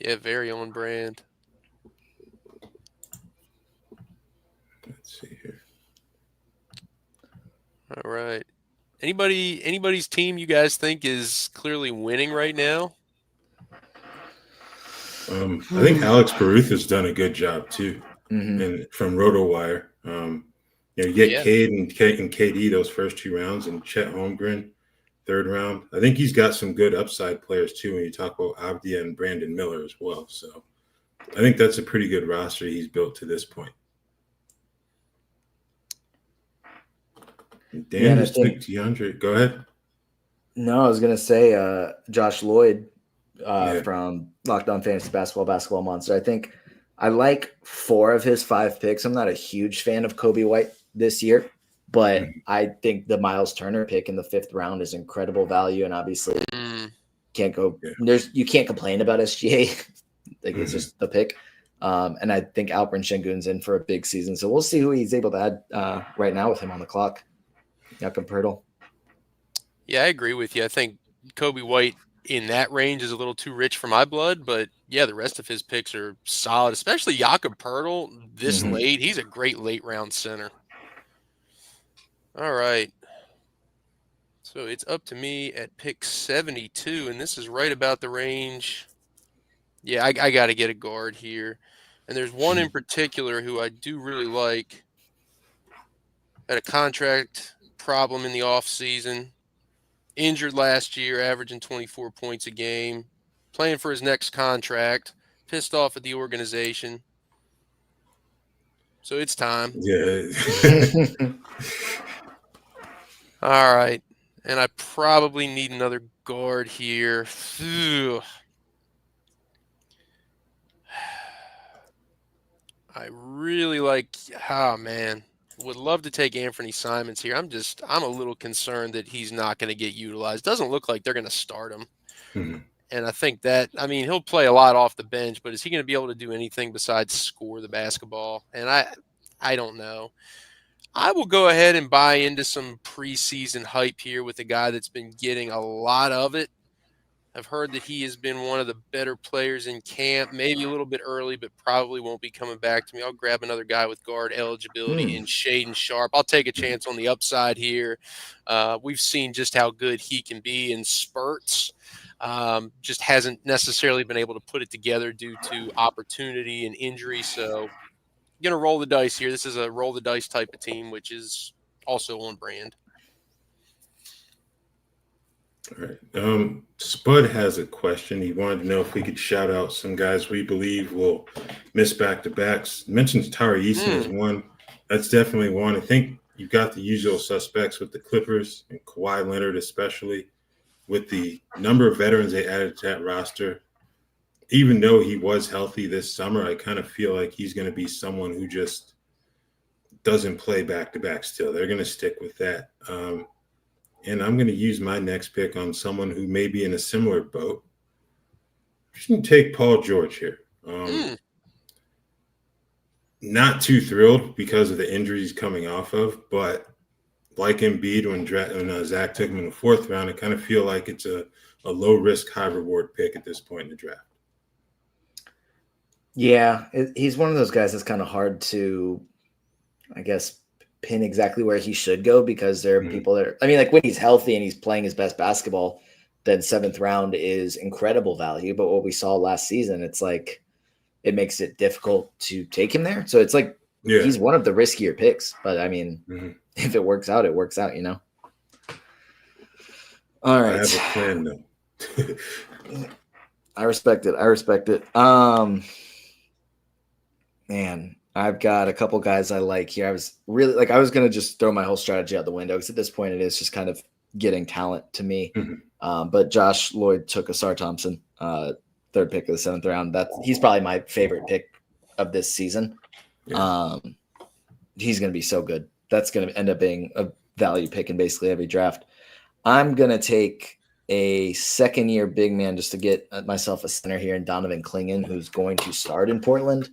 Yeah, very on brand. Let's see here. All right. Anybody's team you guys think is clearly winning right now? I think Alex Barutha has done a good job too, and from Rotowire. You get Yeah. Cade and KD those first 2 rounds, and Chet Holmgren third round. I think he's got some good upside players too. When you talk about Avdia and Brandon Miller as well, so I think that's a pretty good roster he's built to this point. Dan just took DeAndre. Go ahead. No, I was gonna say Josh Lloyd from Locked On Fantasy Basketball Monster. I think I like 4 of his 5 picks. I'm not a huge fan of Kobe White this year, but I think the Miles Turner pick in the 5th round is incredible value, and obviously you can't complain about SGA. Like it's just the pick. And I think Alperen Şengün's in for a big season, so we'll see who he's able to add right now with him on the clock. Jakob Poeltl. Yeah, I agree with you. I think Kobe White in that range is a little too rich for my blood, but yeah, the rest of his picks are solid, especially Jakob Poeltl this late. He's a great late round center. All right. So it's up to me at pick 72, and this is right about the range. Yeah, I got to get a guard here. And there's one in particular who I do really like. Had a contract problem in the offseason. Injured last year, averaging 24 points a game. Playing for his next contract. Pissed off at the organization. So it's time. Yeah. All right. And I probably need another guard here. Phew. I really like, man. Would love to take Anthony Simons here. I'm a little concerned that he's not going to get utilized. Doesn't look like they're going to start him. And I think he'll play a lot off the bench, but is he going to be able to do anything besides score the basketball? And I don't know. I will go ahead and buy into some preseason hype here with a guy that's been getting a lot of it. I've heard that he has been one of the better players in camp, maybe a little bit early, but probably won't be coming back to me. I'll grab another guy with guard eligibility in Shaedon Sharpe. I'll take a chance on the upside here. We've seen just how good he can be in spurts. Just hasn't necessarily been able to put it together due to opportunity and injury. So I'm going to roll the dice here. This is a roll the dice type of team, which is also on brand. All right. Spud has a question. He wanted to know if we could shout out some guys we believe will miss back-to-backs. Mentions Tari Eason as one. That's definitely one. I think you've got the usual suspects with the Clippers and Kawhi Leonard especially. With the number of veterans they added to that roster, even though he was healthy this summer, I kind of feel like he's going to be someone who just doesn't play back-to-back still. They're going to stick with that. And I'm going to use my next pick on someone who may be in a similar boat. I'm just going to take Paul George here. Not too thrilled because of the injuries he's coming off of, but like Embiid when Zach took him in the 4th round, I kind of feel like it's a low-risk, high-reward pick at this point in the draft. Yeah, he's one of those guys that's kind of hard to, I guess, pin exactly where he should go because there are people that like when he's healthy and he's playing his best basketball, then 7th round is incredible value. But what we saw last season, it's like it makes it difficult to take him there. So it's like he's one of the riskier picks. But I mean, if it works out, it works out, you know. All right. I have a plan though. I respect it. Man. I've got a couple guys I like here. I was going to just throw my whole strategy out the window because at this point it is just kind of getting talent to me. But Josh Lloyd took Asar Thompson, 3rd pick of the 7th round. He's probably my favorite pick of this season. Yeah. He's going to be so good. That's going to end up being a value pick in basically every draft. I'm going to take a 2nd-year big man just to get myself a center here in Donovan Clingan, who's going to start in Portland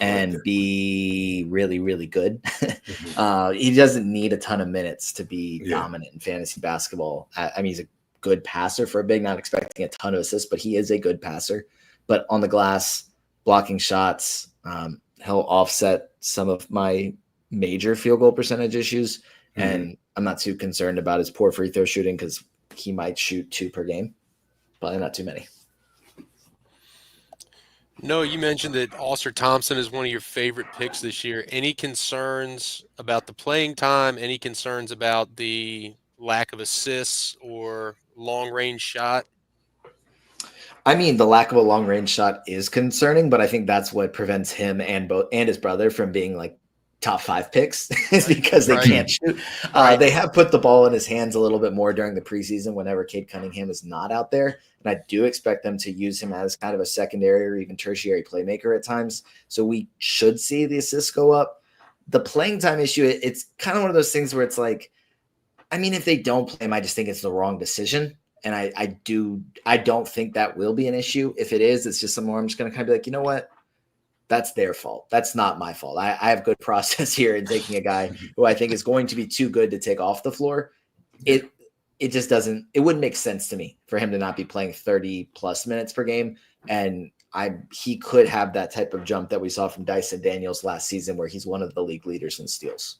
and be really, really good. He doesn't need a ton of minutes to be dominant in fantasy basketball. I mean, he's a good passer for a big, not expecting a ton of assists, but he is a good passer. But on the glass, blocking shots, he'll offset some of my major field goal percentage issues. And I'm not too concerned about his poor free throw shooting because he might shoot 2 per game. Probably not too many. No, you mentioned that Ausar Thompson is one of your favorite picks this year. Any concerns about the playing time? Any concerns about the lack of assists or long-range shot? I mean, the lack of a long range shot is concerning, but I think that's what prevents him and his brother from being like top 5 picks is because they Right. can't shoot. Right. They have put the ball in his hands a little bit more during the preseason whenever Cade Cunningham is not out there. And I do expect them to use him as kind of a secondary or even tertiary playmaker at times. So we should see the assists go up. The playing time issue, it's kind of one of those things where it's like, I mean, if they don't play him, I just think it's the wrong decision. And I don't think that will be an issue. If it is, it's just something where I'm just going to kind of be like, you know what? That's their fault. That's not my fault. I have good process here in taking a guy who I think is going to be too good to take off the floor. It just doesn't, it wouldn't make sense to me for him to not be playing 30 plus minutes per game. And he could have that type of jump that we saw from Dyson Daniels last season, where he's one of the league leaders in steals.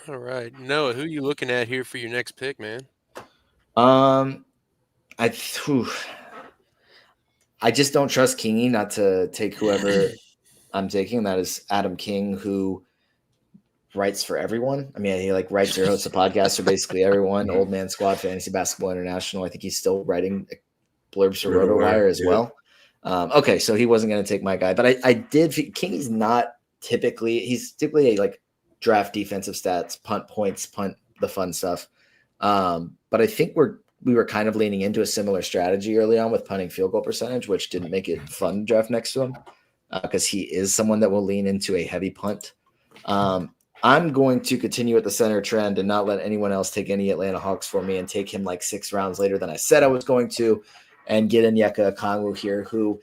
All right. Noah, who are you looking at here for your next pick, man? I just don't trust Kingy not to take whoever I'm taking. That is Adam King, who writes for everyone. I mean, he like writes or hosts a podcast for basically everyone. Old Man Squad, Fantasy Basketball International. I think he's still writing blurbs for Rotowire as well. Okay, so he wasn't going to take my guy, but I did. Kingy's not typically. He's typically a like draft defensive stats, punt points, punt the fun stuff. But I think we were kind of leaning into a similar strategy early on with punting field goal percentage, which didn't make it fun to draft next to him because he is someone that will lean into a heavy punt. I'm going to continue with the center trend and not let anyone else take any Atlanta Hawks for me and take him like 6 rounds later than I said I was going to, and get in Onyeka Okongwu here, who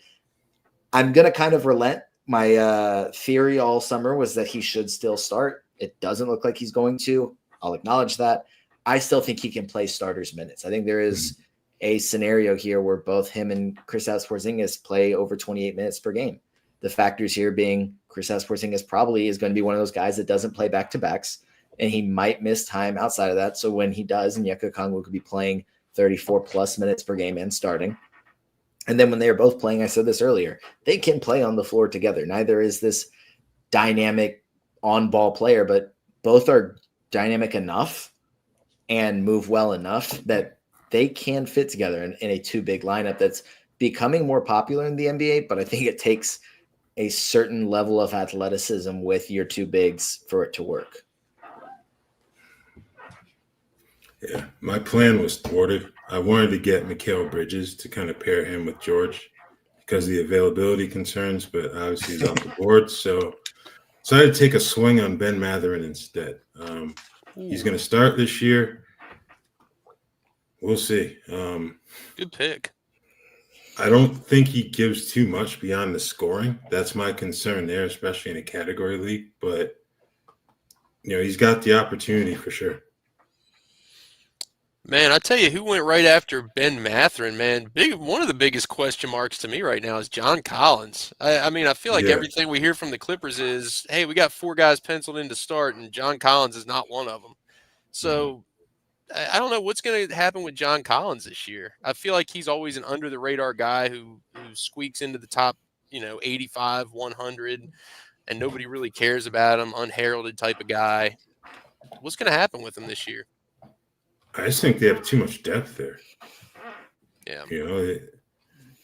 I'm going to kind of relent. My theory all summer was that he should still start. It doesn't look like he's going to. I'll acknowledge that. I still think he can play starters minutes. I think there is a scenario here where both him and Kristaps Porzingis play over 28 minutes per game. The factors here being Kristaps Porzingis probably is going to be one of those guys that doesn't play back-to-backs, and he might miss time outside of that. So when he does, Onyeka Okongwu could be playing 34-plus minutes per game and starting. And then when they are both playing, I said this earlier, they can play on the floor together. Neither is this dynamic on-ball player, but both are dynamic enough and move well enough that they can fit together in a 2-big lineup that's becoming more popular in the NBA. But I think it takes a certain level of athleticism with your 2 bigs for it to work. Yeah, my plan was thwarted. I wanted to get Mikal Bridges to kind of pair him with George because of the availability concerns, but obviously he's off the board. So I had to take a swing on Ben Mathurin instead. He's going to start this year. We'll see. Good pick. I don't think he gives too much beyond the scoring. That's my concern there, especially in a category league. But, he's got the opportunity for sure. Man, I tell you who went right after Ben Mathurin, man. One of the biggest question marks to me right now is John Collins. I mean, I feel like everything we hear from the Clippers is, hey, we got 4 guys penciled in to start, and John Collins is not one of them. So I don't know what's going to happen with John Collins this year. I feel like he's always an under-the-radar guy who squeaks into the top, 85, 100, and nobody really cares about him, unheralded type of guy. What's going to happen with him this year? I just think they have too much depth there. Yeah.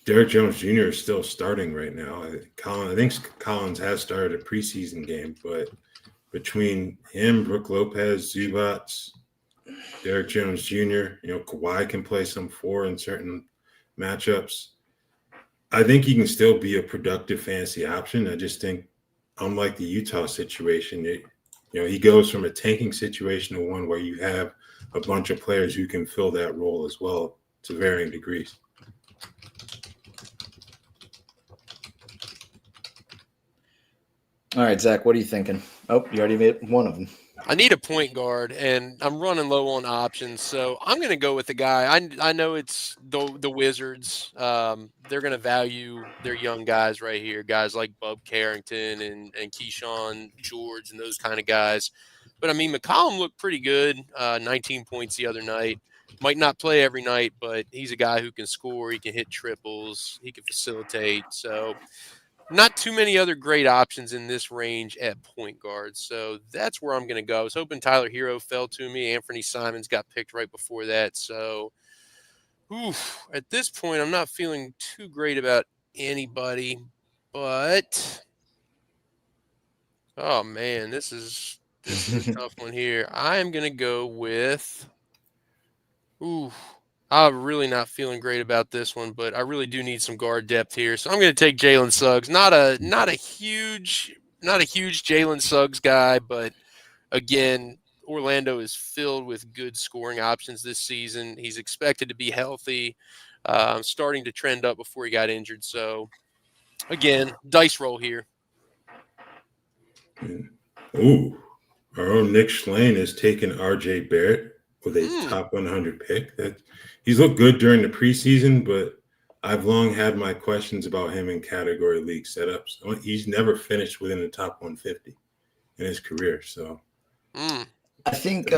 Derrick Jones Jr. is still starting right now. I think Collins has started a preseason game, but between him, Brook Lopez, Zubats, Derrick Jones Jr., Kawhi can play some 4 in certain matchups. I think he can still be a productive fantasy option. I just think, unlike the Utah situation, he goes from a tanking situation to one where you have a bunch of players who can fill that role as well to varying degrees. All right, Zach, what are you thinking? Oh, you already made one of them. I need a point guard, and I'm running low on options, so I'm going to go with the guy. I know it's the Wizards. They're going to value their young guys right here, guys like Bub Carrington and Keyshawn George and those kind of guys. But, I mean, McCollum looked pretty good, 19 points the other night. Might not play every night, but he's a guy who can score. He can hit triples. He can facilitate. So not too many other great options in this range at point guard. So that's where I'm going to go. I was hoping Tyler Hero fell to me. Anthony Simons got picked right before that. So at this point, I'm not feeling too great about anybody. But, oh, man, this is a tough one here. I am going to go with I'm really not feeling great about this one, but I really do need some guard depth here. So I'm going to take Jalen Suggs. Not a huge Jalen Suggs guy, but again, Orlando is filled with good scoring options this season. He's expected to be healthy, starting to trend up before he got injured. So again, dice roll here. Ooh, our own Nick Schlain has taken RJ Barrett with a top 100 pick. He's looked good during the preseason, but I've long had my questions about him in category league setups. He's never finished within the top 150 in his career. So I think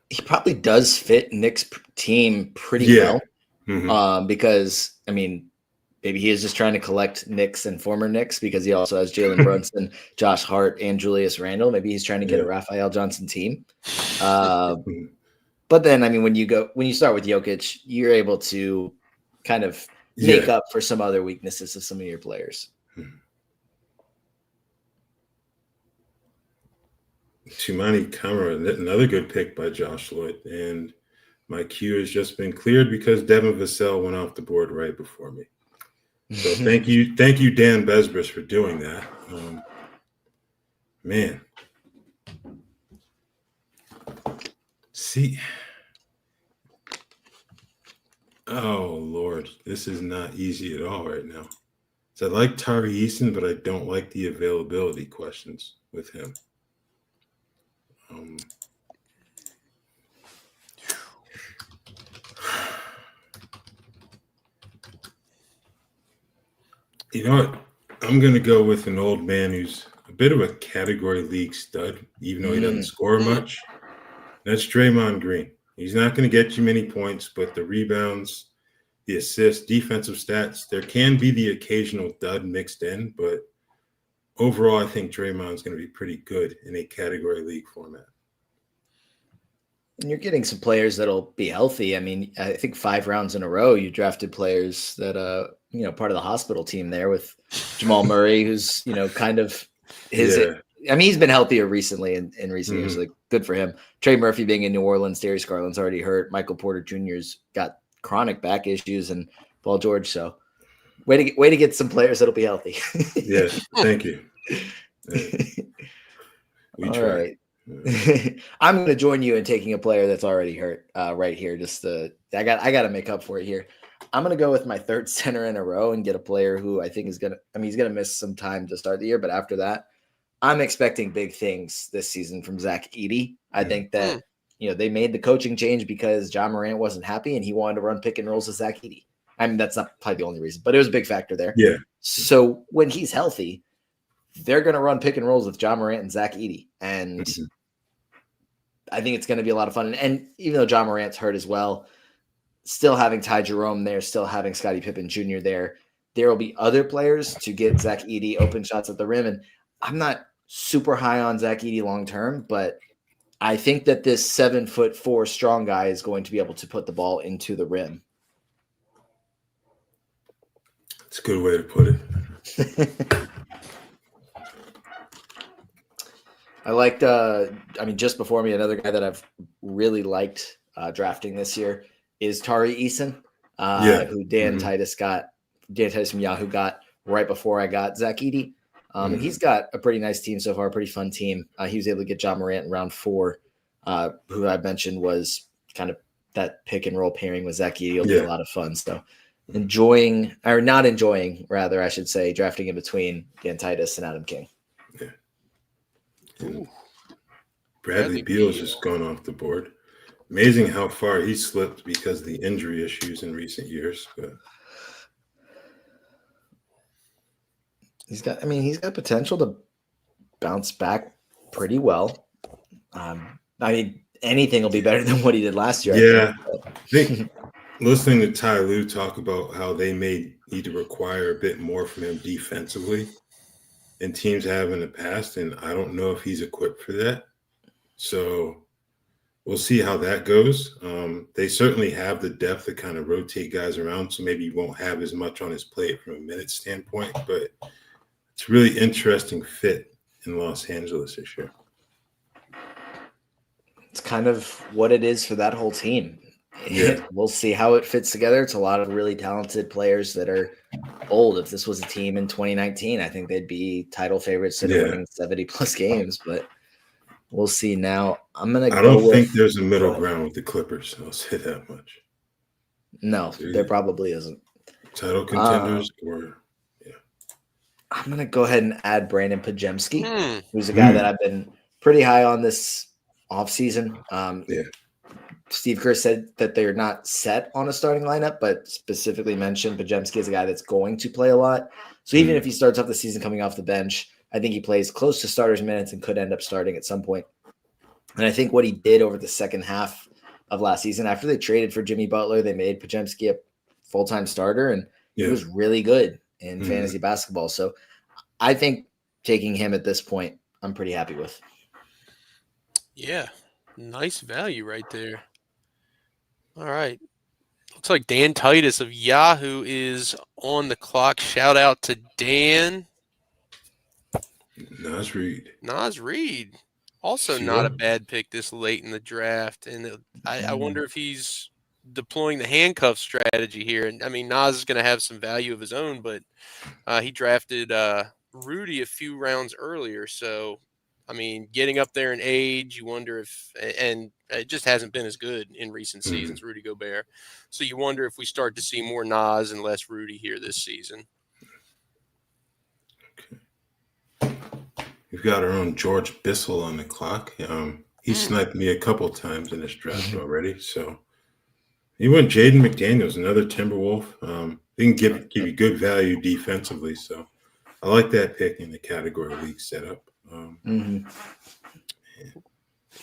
he probably does fit Nick's team pretty well because, I mean, maybe he is just trying to collect Knicks and former Knicks because he also has Jalen Brunson, Josh Hart, and Julius Randle. Maybe he's trying to get a Raphielle Johnson team. But then, I mean, when you start with Jokic, you're able to kind of make up for some other weaknesses of some of your players. Tumani Kamara, another good pick by Josh Lloyd. And my queue has just been cleared because Devin Vassell went off the board right before me. So thank you, Dan Besbris, for doing that. Man. See. Oh, Lord. This is not easy at all right now. So I like Tari Eason, but I don't like the availability questions with him. You know what? I'm going to go with an old man who's a bit of a category league stud, even though he doesn't score much. That's Draymond Green. He's not going to get you many points, but the rebounds, the assists, defensive stats, there can be the occasional dud mixed in, but overall, I think Draymond's going to be pretty good in a category league format. And you're getting some players that'll be healthy. I mean, I think 5 rounds in a row, you drafted players that, part of the hospital team there with Jamal Murray, who's, kind of his. Yeah. I mean, he's been healthier recently in recent years. Like, good for him. Trey Murphy being in New Orleans, Darius Garland's already hurt. Michael Porter Jr.'s got chronic back issues, and Paul George. So, way to get some players that'll be healthy. Yes, thank you. We All try. Right. I'm going to join you in taking a player that's already hurt right here. I got to make up for it here. I'm going to go with my third center in a row and get a player who I think he's going to miss some time to start the year. But after that, I'm expecting big things this season from Zach Edey. I think that, they made the coaching change because John Morant wasn't happy and he wanted to run pick and rolls with Zach Edey. I mean, that's not probably the only reason, but it was a big factor there. Yeah. So when he's healthy, they're going to run pick and rolls with John Morant and Zach Edey. And I think it's going to be a lot of fun. And even though John Morant's hurt as well, still having Ty Jerome there, still having Scottie Pippen Jr. there will be other players to get Zach Edey open shots at the rim. And I'm not super high on Zach Edey long-term, but I think that this 7'4" strong guy is going to be able to put the ball into the rim. That's a good way to put it. I liked, just before me, another guy that I've really liked drafting this year is Tari Eason, who Dan Titus from Yahoo got right before I got Zach Edey. And he's got a pretty nice team so far, a pretty fun team. He was able to get John Morant in round 4, who I mentioned was kind of that pick and roll pairing with Zach Edey will be a lot of fun. So drafting in between Dan Titus and Adam King. Yeah. Bradley Beal's just gone off the board. Amazing how far he slipped because of the injury issues in recent years. But he's got potential to bounce back pretty well. I mean, anything will be better than what he did last year. Yeah, I think listening to Ty Lue talk about how they may need to require a bit more from him defensively, and teams have in the past, and I don't know if he's equipped for that. So we'll see how that goes. They certainly have the depth to kind of rotate guys around, so maybe he won't have as much on his plate from a minute standpoint, but it's a really interesting fit in Los Angeles this year. It's kind of what it is for that whole team. Yeah. We'll see how it fits together. It's a lot of really talented players that are old. If this was a team in 2019, I think they'd be title favorites that are winning 70-plus games, but we'll see. Now, I don't think there's a middle ground with the Clippers. I'll say that much. No, there probably isn't. Title contenders I'm going to go ahead and add Brandon Pajemski, who's a guy that I've been pretty high on this offseason. Steve Kerr said that they're not set on a starting lineup, but specifically mentioned Pajemski is a guy that's going to play a lot. So even if he starts off the season coming off the bench, I think he plays close to starters minutes and could end up starting at some point. And I think what he did over the second half of last season, after they traded for Jimmy Butler, they made Pajemski a full-time starter, and he was really good in fantasy basketball. So I think taking him at this point, I'm pretty happy with. Yeah, nice value right there. All right. Looks like Dan Titus of Yahoo is on the clock. Shout out to Dan. Nas Reed. Also not a bad pick this late in the draft. And I wonder if he's deploying the handcuff strategy here. And I mean, Nas is going to have some value of his own, but he drafted Rudy a few rounds earlier. So, I mean, getting up there in age, you wonder if, and it just hasn't been as good in recent seasons, Rudy Gobert. So you wonder if we start to see more Nas and less Rudy here this season. Okay. We've got our own George Bissell on the clock. He sniped me a couple times in this draft already. So he went Jaden McDaniels, another Timberwolf. He can give you good value defensively. So I like that pick in the category league setup.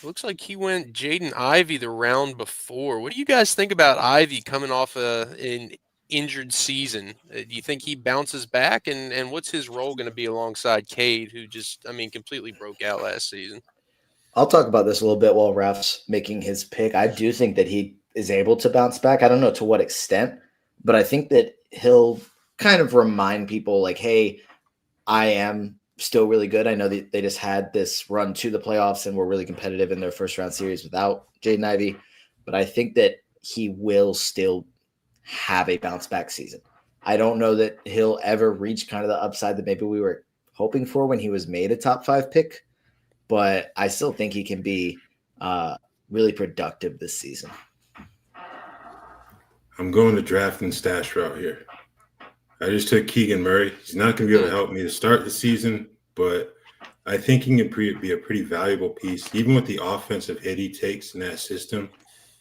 Looks like he went Jaden Ivey the round before. What do you guys think about Ivey coming off an injured season? Do you think he bounces back? And what's his role going to be alongside Cade, who just, I mean, completely broke out last season? I'll talk about this a little bit while Raf's making his pick. I do think that he is able to bounce back. I don't know to what extent, but I think that he'll kind of remind people like, hey, I am still really good. I know that they just had this run to the playoffs and were really competitive in their first round series without Jaden Ivey, but I think that he will still have a bounce back season. I don't know that he'll ever reach kind of the upside that maybe we were hoping for when he was made a top 5 pick, but I still think he can be really productive this season. I'm going to draft and stash route here. I just took Keegan Murray. He's not going to be able to help me to start the season, but I think he can be a pretty valuable piece. Even with the offensive hit he takes in that system,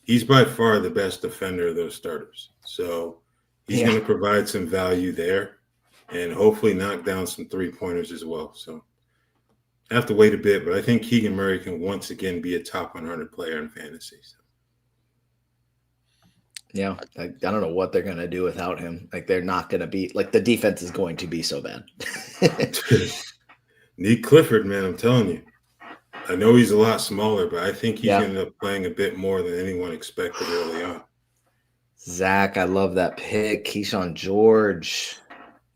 he's by far the best defender of those starters. So he's going to provide some value there and hopefully knock down some three-pointers as well. So I have to wait a bit, but I think Keegan Murray can once again be a top 100 player in fantasy. So. Yeah, I don't know what they're going to do without him. Like, they're not going to be – like, the defense is going to be so bad. Need Clifford, man, I'm telling you. I know he's a lot smaller, but I think he's going to end up playing a bit more than anyone expected early on. Zach, I love that pick. Keyshawn George.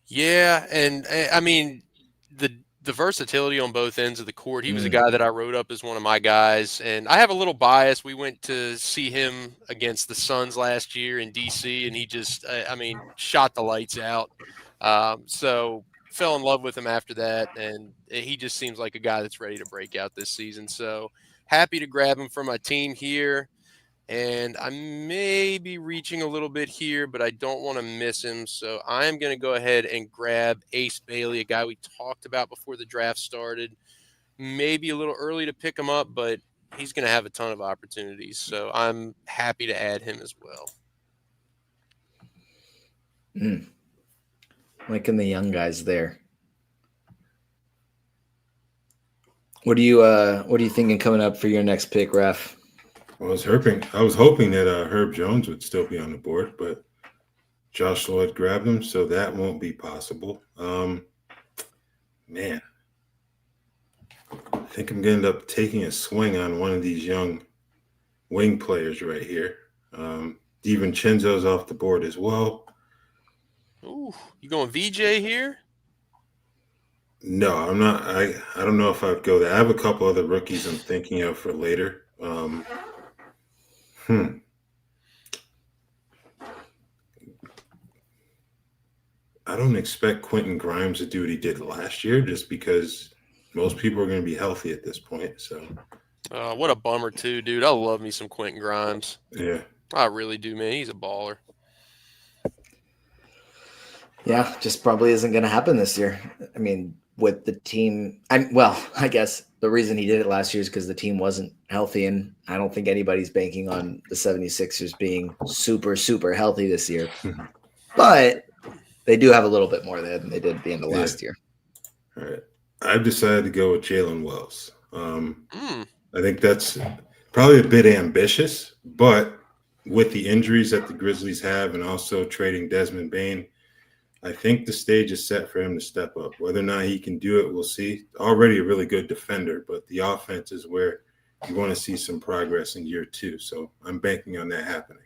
Yeah, and I mean, the versatility on both ends of the court. He was a guy that I wrote up as one of my guys, and I have a little bias. We went to see him against the Suns last year in DC, and he just, I mean, shot the lights out. So fell in love with him after that, and he just seems like a guy that's ready to break out this season. So happy to grab him for my team here. And I may be reaching a little bit here, but I don't want to miss him. So I'm going to go ahead and grab Ace Bailey, a guy we talked about before the draft started. Maybe a little early to pick him up, but he's going to have a ton of opportunities. So I'm happy to add him as well. Liking the young guys there. What are you thinking coming up for your next pick, Raph? I was hoping that Herb Jones would still be on the board, but Josh Lloyd grabbed him, so that won't be possible. Man, I think I'm going to end up taking a swing on one of these young wing players right here. DiVincenzo's off the board as well. Ooh, you going VJ here? No, I'm not. I don't know if I'd go there. I have a couple other rookies I'm thinking of for later. I don't expect Quentin Grimes to do what he did last year just because most people are going to be healthy at this point. So, what a bummer too, dude. I love me some Quentin Grimes. Yeah. I really do, man. He's a baller. Yeah, just probably isn't going to happen this year. I mean, with the team, I guess the reason he did it last year is because the team wasn't healthy, and I don't think anybody's banking on the 76ers being super, super healthy this year. But they do have a little bit more there than they did at the end of last year. All right. I've decided to go with Jalen Wells. I think that's probably a bit ambitious, but with the injuries that the Grizzlies have and also trading Desmond Bane, I think the stage is set for him to step up. Whether or not he can do it, we'll see. Already a really good defender, but the offense is where you want to see some progress in year 2. So I'm banking on that happening.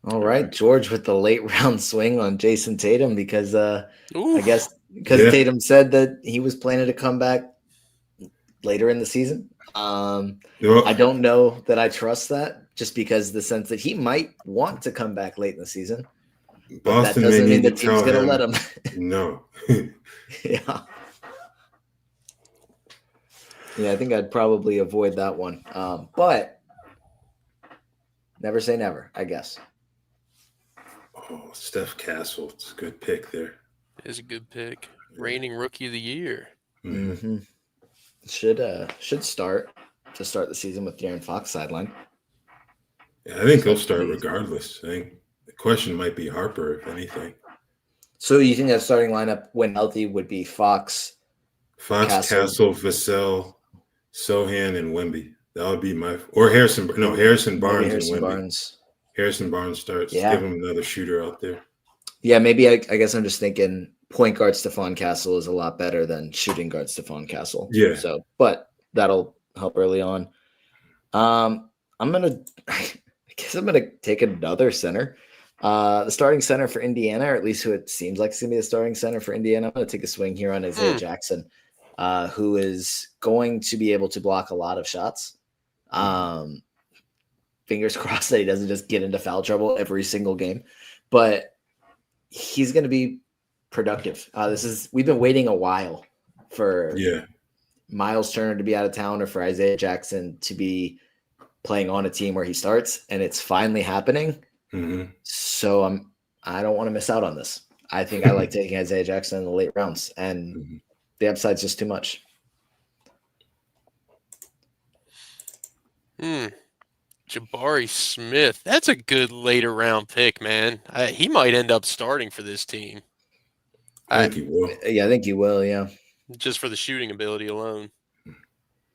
All right, George with the late round swing on Jason Tatum because I guess Tatum said that he was planning to come back later in the season. I don't know that I trust that just because the sense that he might want to come back late in the season. But that doesn't mean the team's going to let him. No. Yeah. Yeah, I think I'd probably avoid that one. But never say never, I guess. Oh, Steph Castle. It's a good pick there. It is a good pick. Reigning Rookie of the Year. Mm-hmm. Should start the season with De'Aaron Fox sideline. Yeah, I think he'll start regardless. I think the question might be Harper, if anything. So you think that starting lineup, when healthy, would be Fox, Castle, Vassell, Sohan, and Wemby. That would be Harrison Barnes and Wemby. Harrison Barnes starts. Yeah. Give him another shooter out there. Yeah, maybe I guess I'm just thinking point guard Stephon Castle is a lot better than shooting guard Stephon Castle. Yeah. So, but that'll help early on. I guess I'm gonna take another center. The starting center for Indiana, or at least who it seems like is gonna be the starting center for Indiana. I'm gonna take a swing here on Isaiah Jackson, who is going to be able to block a lot of shots. Fingers crossed that he doesn't just get into foul trouble every single game, but he's going to be productive. We've been waiting a while for Miles Turner to be out of town or for Isaiah Jackson to be playing on a team where he starts, and it's finally happening. Mm-hmm. So I don't want to miss out on this. I think I like taking Isaiah Jackson in the late rounds, and the upside's just too much. Jabari Smith. That's a good later round pick, man. He might end up starting for this team. I think he will. Yeah, I think he will, yeah. Just for the shooting ability alone.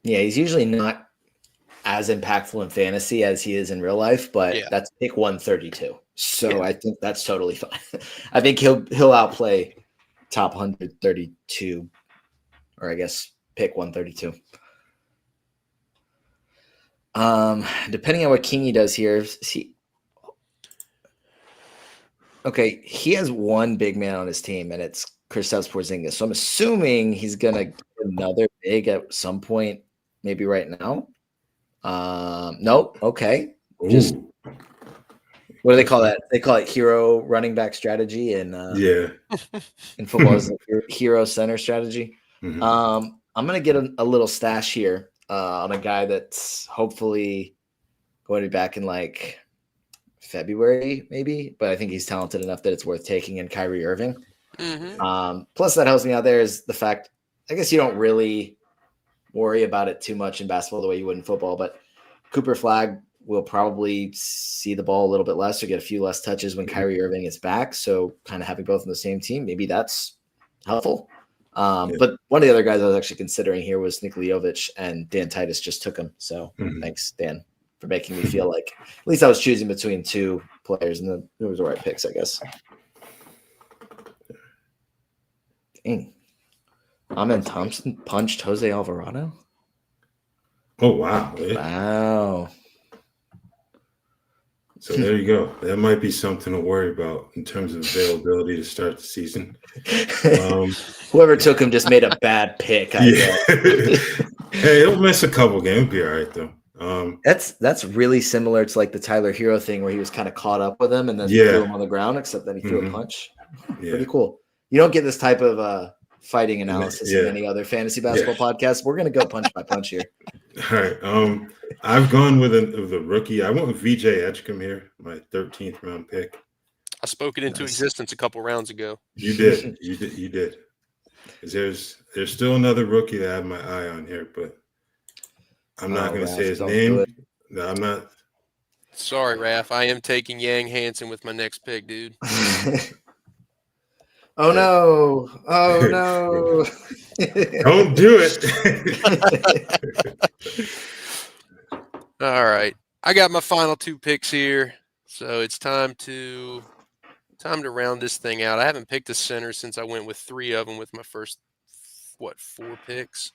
Yeah, he's usually not as impactful in fantasy as he is in real life, but that's pick 132. So I think that's totally fine. I think he'll outplay top 132, or I guess pick 132. Depending on what Kingy does here, he has one big man on his team, and it's Kristaps Porzingis. So I'm assuming he's gonna get another big at some point, maybe right now. Nope. Okay. Just what do they call that? They call it hero running back strategy, and in football is hero center strategy. Mm-hmm. I'm gonna get a little stash here. On a guy that's hopefully going to be back in like February, maybe, but I think he's talented enough that it's worth taking in Kyrie Irving. Plus that helps me out there is the fact, I guess you don't really worry about it too much in basketball the way you would in football. But Cooper Flagg will probably see the ball a little bit less or get a few less touches when Kyrie Irving is back. So kind of having both on the same team, maybe that's helpful. But one of the other guys I was actually considering here was Nikola Jovic, and Dan Titus just took him. So thanks, Dan, for making me feel like at least I was choosing between two players, and it was the right picks, I guess. Dang. Amen Thompson punched Jose Alvarado? Oh, wow. Wow. So there you go. That might be something to worry about in terms of availability to start the season. Whoever took him just made a bad pick. Hey, he'll miss a couple games. Be all right, though. That's really similar to like the Tyler Hero thing where he was kind of caught up with him and then threw him on the ground, except that he threw a punch. Pretty cool. You don't get this type of fighting analysis in any other fantasy basketball podcast. We're going to go punch by punch here. All right. I've gone with the rookie. I went with VJ Edgecombe here, my 13th round pick. I spoke it into existence a couple rounds ago. You did. You did. There's still another rookie that I have my eye on here, but I'm not going to say his name. No, I'm not. Sorry, Raph. I am taking Yang Hansen with my next pick, dude. Oh no! Oh no! Don't do it. All right, I got my final two picks here, so it's time to round this thing out. I haven't picked a center since I went with three of them with my first 4 picks.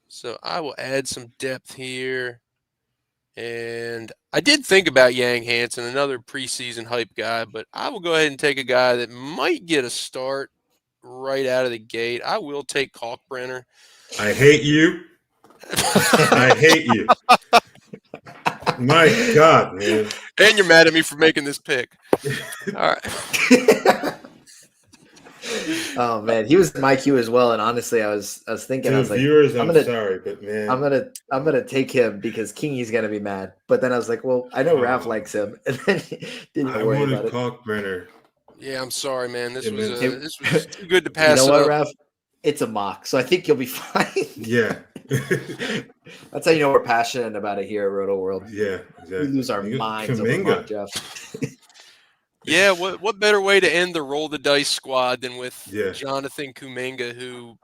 So I will add some depth here. And I did think about Yang Hansen, another preseason hype guy, but I will go ahead and take a guy that might get a start right out of the gate. I will take Kalkbrenner. I hate you. I hate you. My God, man. And you're mad at me for making this pick. All right. Oh man, he was in my queue as well, and honestly, I was thinking, I was like, viewers, I'm sorry, but man, I'm gonna take him because Kingy's gonna be mad. But then I was like, well, I know Raph likes him, and then didn't worry about it. Kalkbrenner. Yeah, I'm sorry, man. This was too good to pass. You know what, Raph? It's a mock, so I think you'll be fine. Yeah. That's how you know we're passionate about it here at Rotoworld. Yeah, exactly. We lose our minds over mock drafts. Yeah, what better way to end the roll the dice squad than with Jonathan Kuminga, who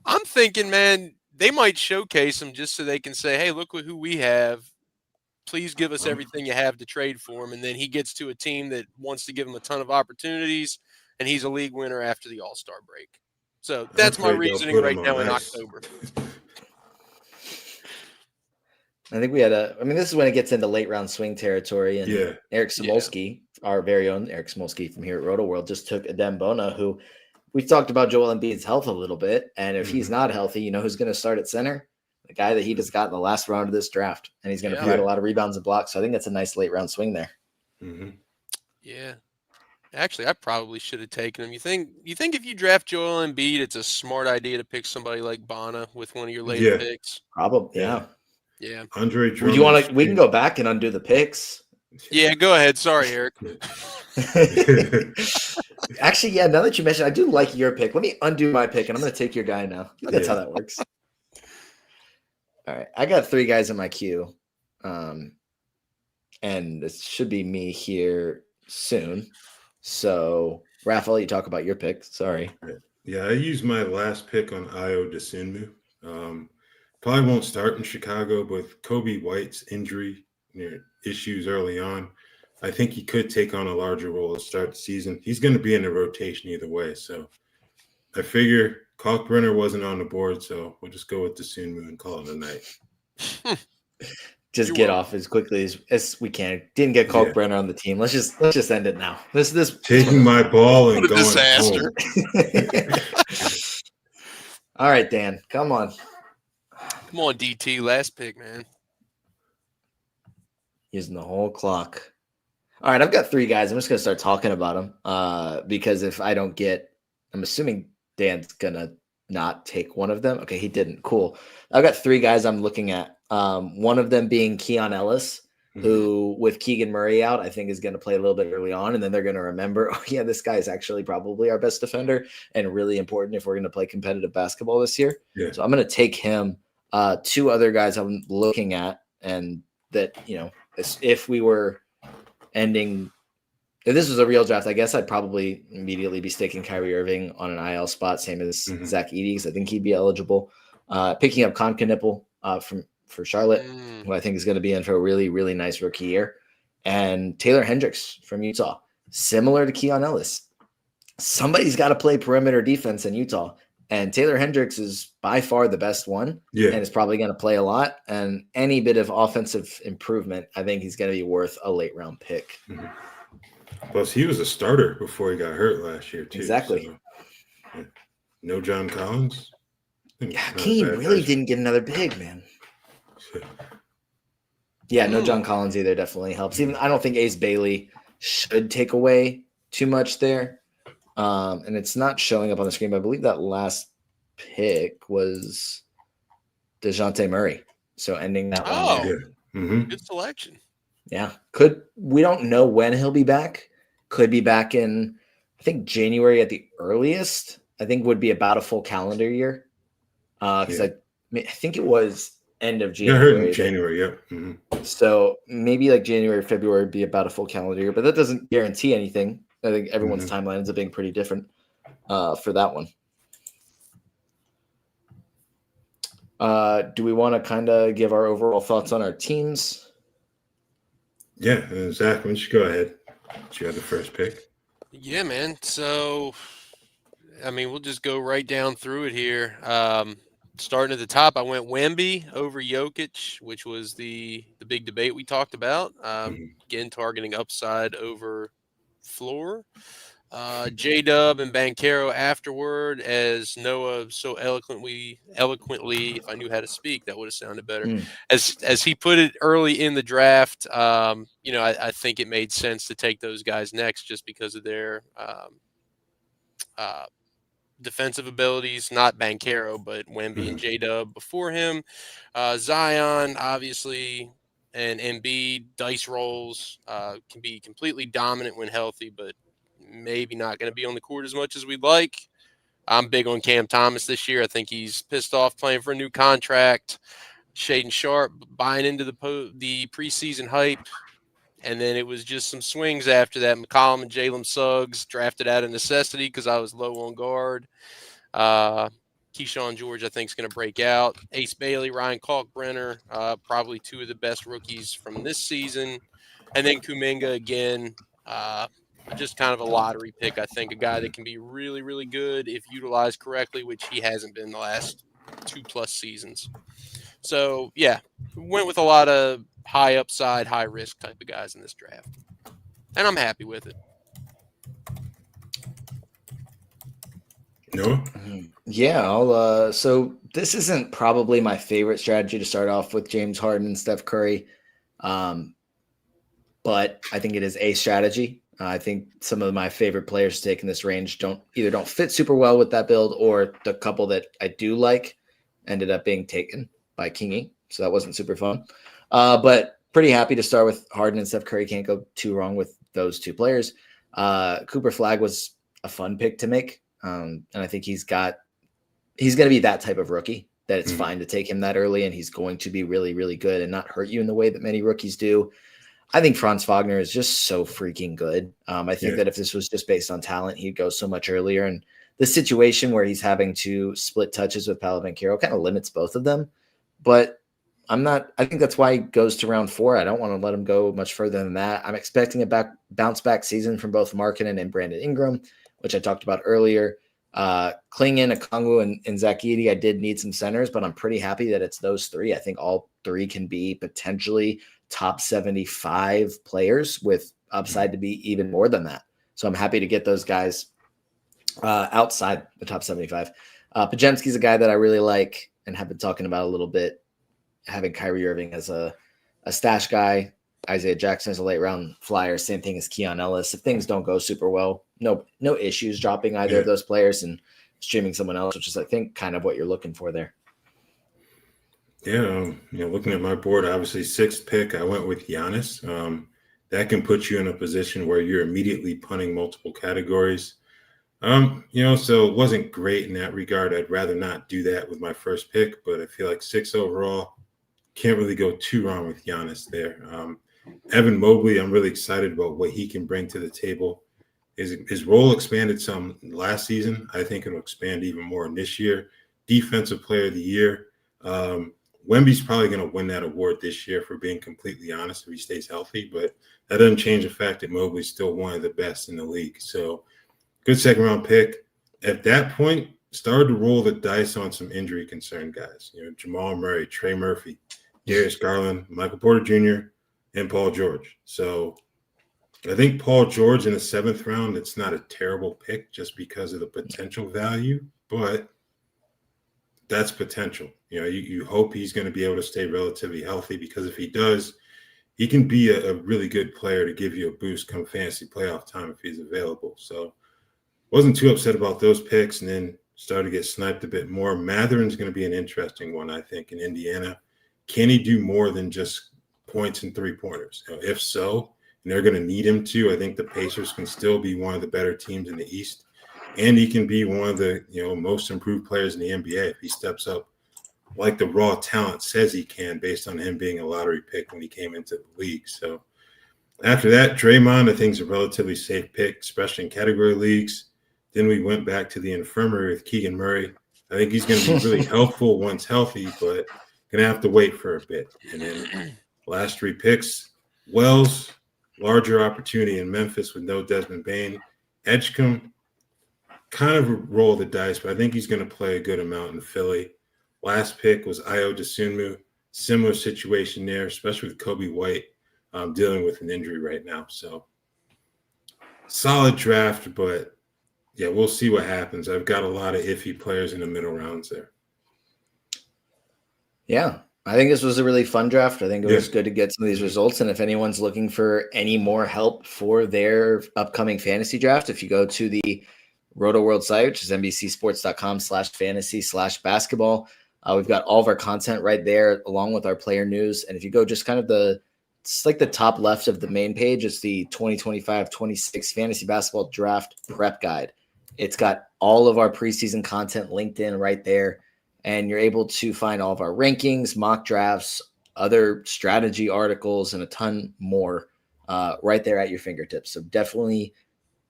I'm thinking, man, they might showcase him just so they can say, hey, look who we have. Please give us everything you have to trade for him. And then he gets to a team that wants to give him a ton of opportunities, and he's a league winner after the All-Star break. So that's my reasoning right now in October. I think this is when it gets into late round swing territory. And Eric Samulski, our very own Eric Samulski from here at Rotoworld, just took Adem Bona, who we've talked about Joel Embiid's health a little bit. And if he's not healthy, you know who's going to start at center? The guy that he just got in the last round of this draft. And he's going to provide a lot of rebounds and blocks. So I think that's a nice late round swing there. Mm-hmm. Yeah. Actually, I probably should have taken him. You think if you draft Joel Embiid, it's a smart idea to pick somebody like Bona with one of your later picks? Probably, yeah. Yeah. Andre Drummond. Do you want to? We can go back and undo the picks. Yeah, go ahead. Sorry, Eric. Actually, yeah. Now that you mentioned, I do like your pick. Let me undo my pick, and I'm going to take your guy now. That's how that works. All right, I got 3 guys in my queue, and this should be me here soon. So, Raphael, you talk about your pick. Sorry. Yeah, I used my last pick on Ayo Dosunmu. Probably won't start in Chicago, but with Kobe White's injury issues early on, I think he could take on a larger role to start the season. He's going to be in the rotation either way. So I figure Kalkbrenner wasn't on the board, so we'll just go with Dosunmu and call it a night. Just get off as quickly as we can. Didn't get Kalkbrenner on the team. Let's just end it now. This taking my ball and going disaster. All right, Dan, come on. Come on, DT, last pick, man. Using the whole clock. All right, I've got 3 guys. I'm just going to start talking about them because if I don't get – I'm assuming Dan's going to not take one of them. Okay, he didn't. Cool. I've got 3 guys I'm looking at. One of them being Keon Ellis, who with Keegan Murray out, I think is going to play a little bit early on, and then they're going to remember, oh, yeah, this guy is actually probably our best defender and really important if we're going to play competitive basketball this year. Yeah. So I'm going to take him. Two other guys I'm looking at, and that, if we were ending, if this was a real draft, I guess I'd probably immediately be sticking Kyrie Irving on an IL spot, same as Zach Edey, because I think he'd be eligible. Picking up Konkanippel for Charlotte, who I think is going to be in for a really, really nice rookie year. And Taylor Hendricks from Utah, similar to Keon Ellis. Somebody's got to play perimeter defense in Utah. And Taylor Hendricks is by far the best one, and is probably going to play a lot. And any bit of offensive improvement, I think he's going to be worth a late-round pick. Plus, he was a starter before he got hurt last year, too. Exactly. So, no John Collins. Yeah, King really didn't get another big, man. Yeah, no John Collins either definitely helps. Even I don't think Ace Bailey should take away too much there. And it's not showing up on the screen, but I believe that last pick was DeJounte Murray. So ending that one. Good selection. Yeah. We don't know when he'll be back. Could be back in, I think, January at the earliest. I think would be about a full calendar year. Because I think it was end of January. Yeah, I heard in January, yeah. So maybe like January, February would be about a full calendar year, but that doesn't guarantee anything. I think everyone's timeline ends up being pretty different for that one. Do we want to kind of give our overall thoughts on our teams? Yeah, Zach, why don't you go ahead? You had the first pick. Yeah, man. So, I mean, we'll just go right down through it here. Starting at the top, I went Wemby over Jokic, which was the big debate we talked about. Again, targeting upside over floor. J-Dub and Banchero afterward, as Noah so eloquently, if I knew how to speak, that would have sounded better. As he put it early in the draft, I think it made sense to take those guys next just because of their defensive abilities, not Banchero, but Wemby and J-Dub before him. Zion, obviously, and Embiid, dice rolls, can be completely dominant when healthy, but maybe not going to be on the court as much as we'd like. I'm big on Cam Thomas this year. I think he's pissed off playing for a new contract. Shaden Sharp buying into the preseason hype. And then it was just some swings after that. McCollum and Jalen Suggs drafted out of necessity because I was low on guard. Keyshawn George, I think, is going to break out. Ace Bailey, Ryan Kalkbrenner, probably two of the best rookies from this season. And then Kuminga again, just kind of a lottery pick, I think. A guy that can be really, really good if utilized correctly, which he hasn't been the last 2+ seasons. So, yeah, went with a lot of high upside, high risk type of guys in this draft. And I'm happy with it. Noah? Yeah, so this isn't probably my favorite strategy to start off with James Harden and Steph Curry. But I think it is a strategy. I think some of my favorite players to take in this range don't fit super well with that build, or the couple that I do like ended up being taken by Kingy. So that wasn't super fun. But pretty happy to start with Harden and Steph Curry. Can't go too wrong with those two players. Cooper Flagg was a fun pick to make. And I think he's going to be that type of rookie that it's fine to take him that early, and he's going to be really, really good and not hurt you in the way that many rookies do. I think Franz Wagner is just so freaking good. I think that if this was just based on talent, he'd go so much earlier. And the situation where he's having to split touches with Paolo Banchero kind of limits both of them. But I think that's why he goes to round 4. I don't want to let him go much further than that. I'm expecting a bounce back season from both Markkanen and Brandon Ingram, which I talked about earlier. Klingon, Okongwu, and Zach Edey, I did need some centers, but I'm pretty happy that it's those three. I think all three can be potentially top 75 players with upside to be even more than that. So I'm happy to get those guys outside the top 75. Podziemski's a guy that I really like and have been talking about a little bit, having Kyrie Irving as a stash guy. Isaiah Jackson is a late round flyer. Same thing as Keon Ellis. If things don't go super well, no issues dropping either of those players and streaming someone else, which is, I think, kind of what you're looking for there. Yeah, looking at my board, obviously 6th pick, I went with Giannis. That can put you in a position where you're immediately punting multiple categories. So it wasn't great in that regard. I'd rather not do that with my first pick, but I feel like 6 overall, can't really go too wrong with Giannis there. Evan Mobley, I'm really excited about what he can bring to the table. His role expanded some last season. I think it'll expand even more in this year. Defensive Player of the Year. Wemby's probably going to win that award this year, for being completely honest, if he stays healthy. But that doesn't change the fact that Mobley's still one of the best in the league. So good second-round pick. At that point, started to roll the dice on some injury concern guys. Jamal Murray, Trey Murphy, Darius Garland, Michael Porter Jr., and Paul George. So I think Paul George in the 7th round, it's not a terrible pick just because of the potential value, but that's potential. You hope he's going to be able to stay relatively healthy, because if he does, he can be a really good player to give you a boost come fantasy playoff time if he's available. So wasn't too upset about those picks, and then started to get sniped a bit more. Matherin's going to be an interesting one, I think, in Indiana. Can he do more than just points and three-pointers? If so, and they're going to need him to, I think the Pacers can still be one of the better teams in the East. And he can be one of the most improved players in the NBA if he steps up like the raw talent says he can, based on him being a lottery pick when he came into the league. So after that, Draymond, I think, is a relatively safe pick, especially in category leagues. Then we went back to the infirmary with Keegan Murray. I think he's going to be really helpful once healthy, but going to have to wait for a bit. And then last 3 picks, Wells, larger opportunity in Memphis with no Desmond Bane. Edgecombe, kind of a roll of the dice, but I think he's going to play a good amount in Philly. Last pick was Ayo Dosunmu. Similar situation there, especially with Kobe White dealing with an injury right now. So solid draft, but yeah, we'll see what happens. I've got a lot of iffy players in the middle rounds there. Yeah, I think this was a really fun draft. I think it was good to get some of these results. And if anyone's looking for any more help for their upcoming fantasy draft, if you go to the Rotoworld site, which is NBCsports.com/fantasy/basketball, we've got all of our content right there, along with our player news. And if you go just kind of it's like the top left of the main page, it's the 2025-26 fantasy basketball draft prep guide. It's got all of our preseason content linked in right there. And you're able to find all of our rankings, mock drafts, other strategy articles, and a ton more right there at your fingertips. So definitely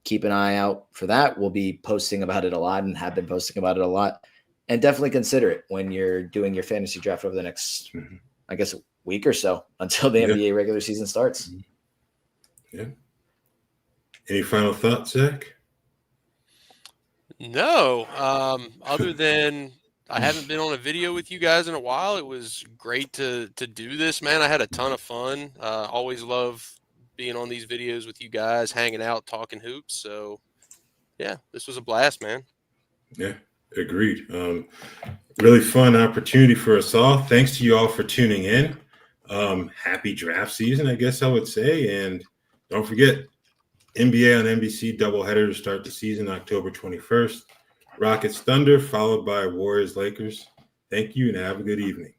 keep an eye out for that. We'll be posting about it a lot and have been posting about it a lot. And definitely consider it when you're doing your fantasy draft over the next, I guess, week or so until the NBA regular season starts. Yeah. Any final thoughts, Zach? No. Other than I haven't been on a video with you guys in a while. It was great to do this, man. I had a ton of fun. Always love being on these videos with you guys, hanging out, talking hoops. So, yeah, this was a blast, man. Yeah, agreed. Really fun opportunity for us all. Thanks to you all for tuning in. Happy draft season, I guess I would say. And don't forget, NBA on NBC doubleheader to start the season, October 21st. Rockets Thunder, followed by Warriors Lakers. Thank you, and have a good evening.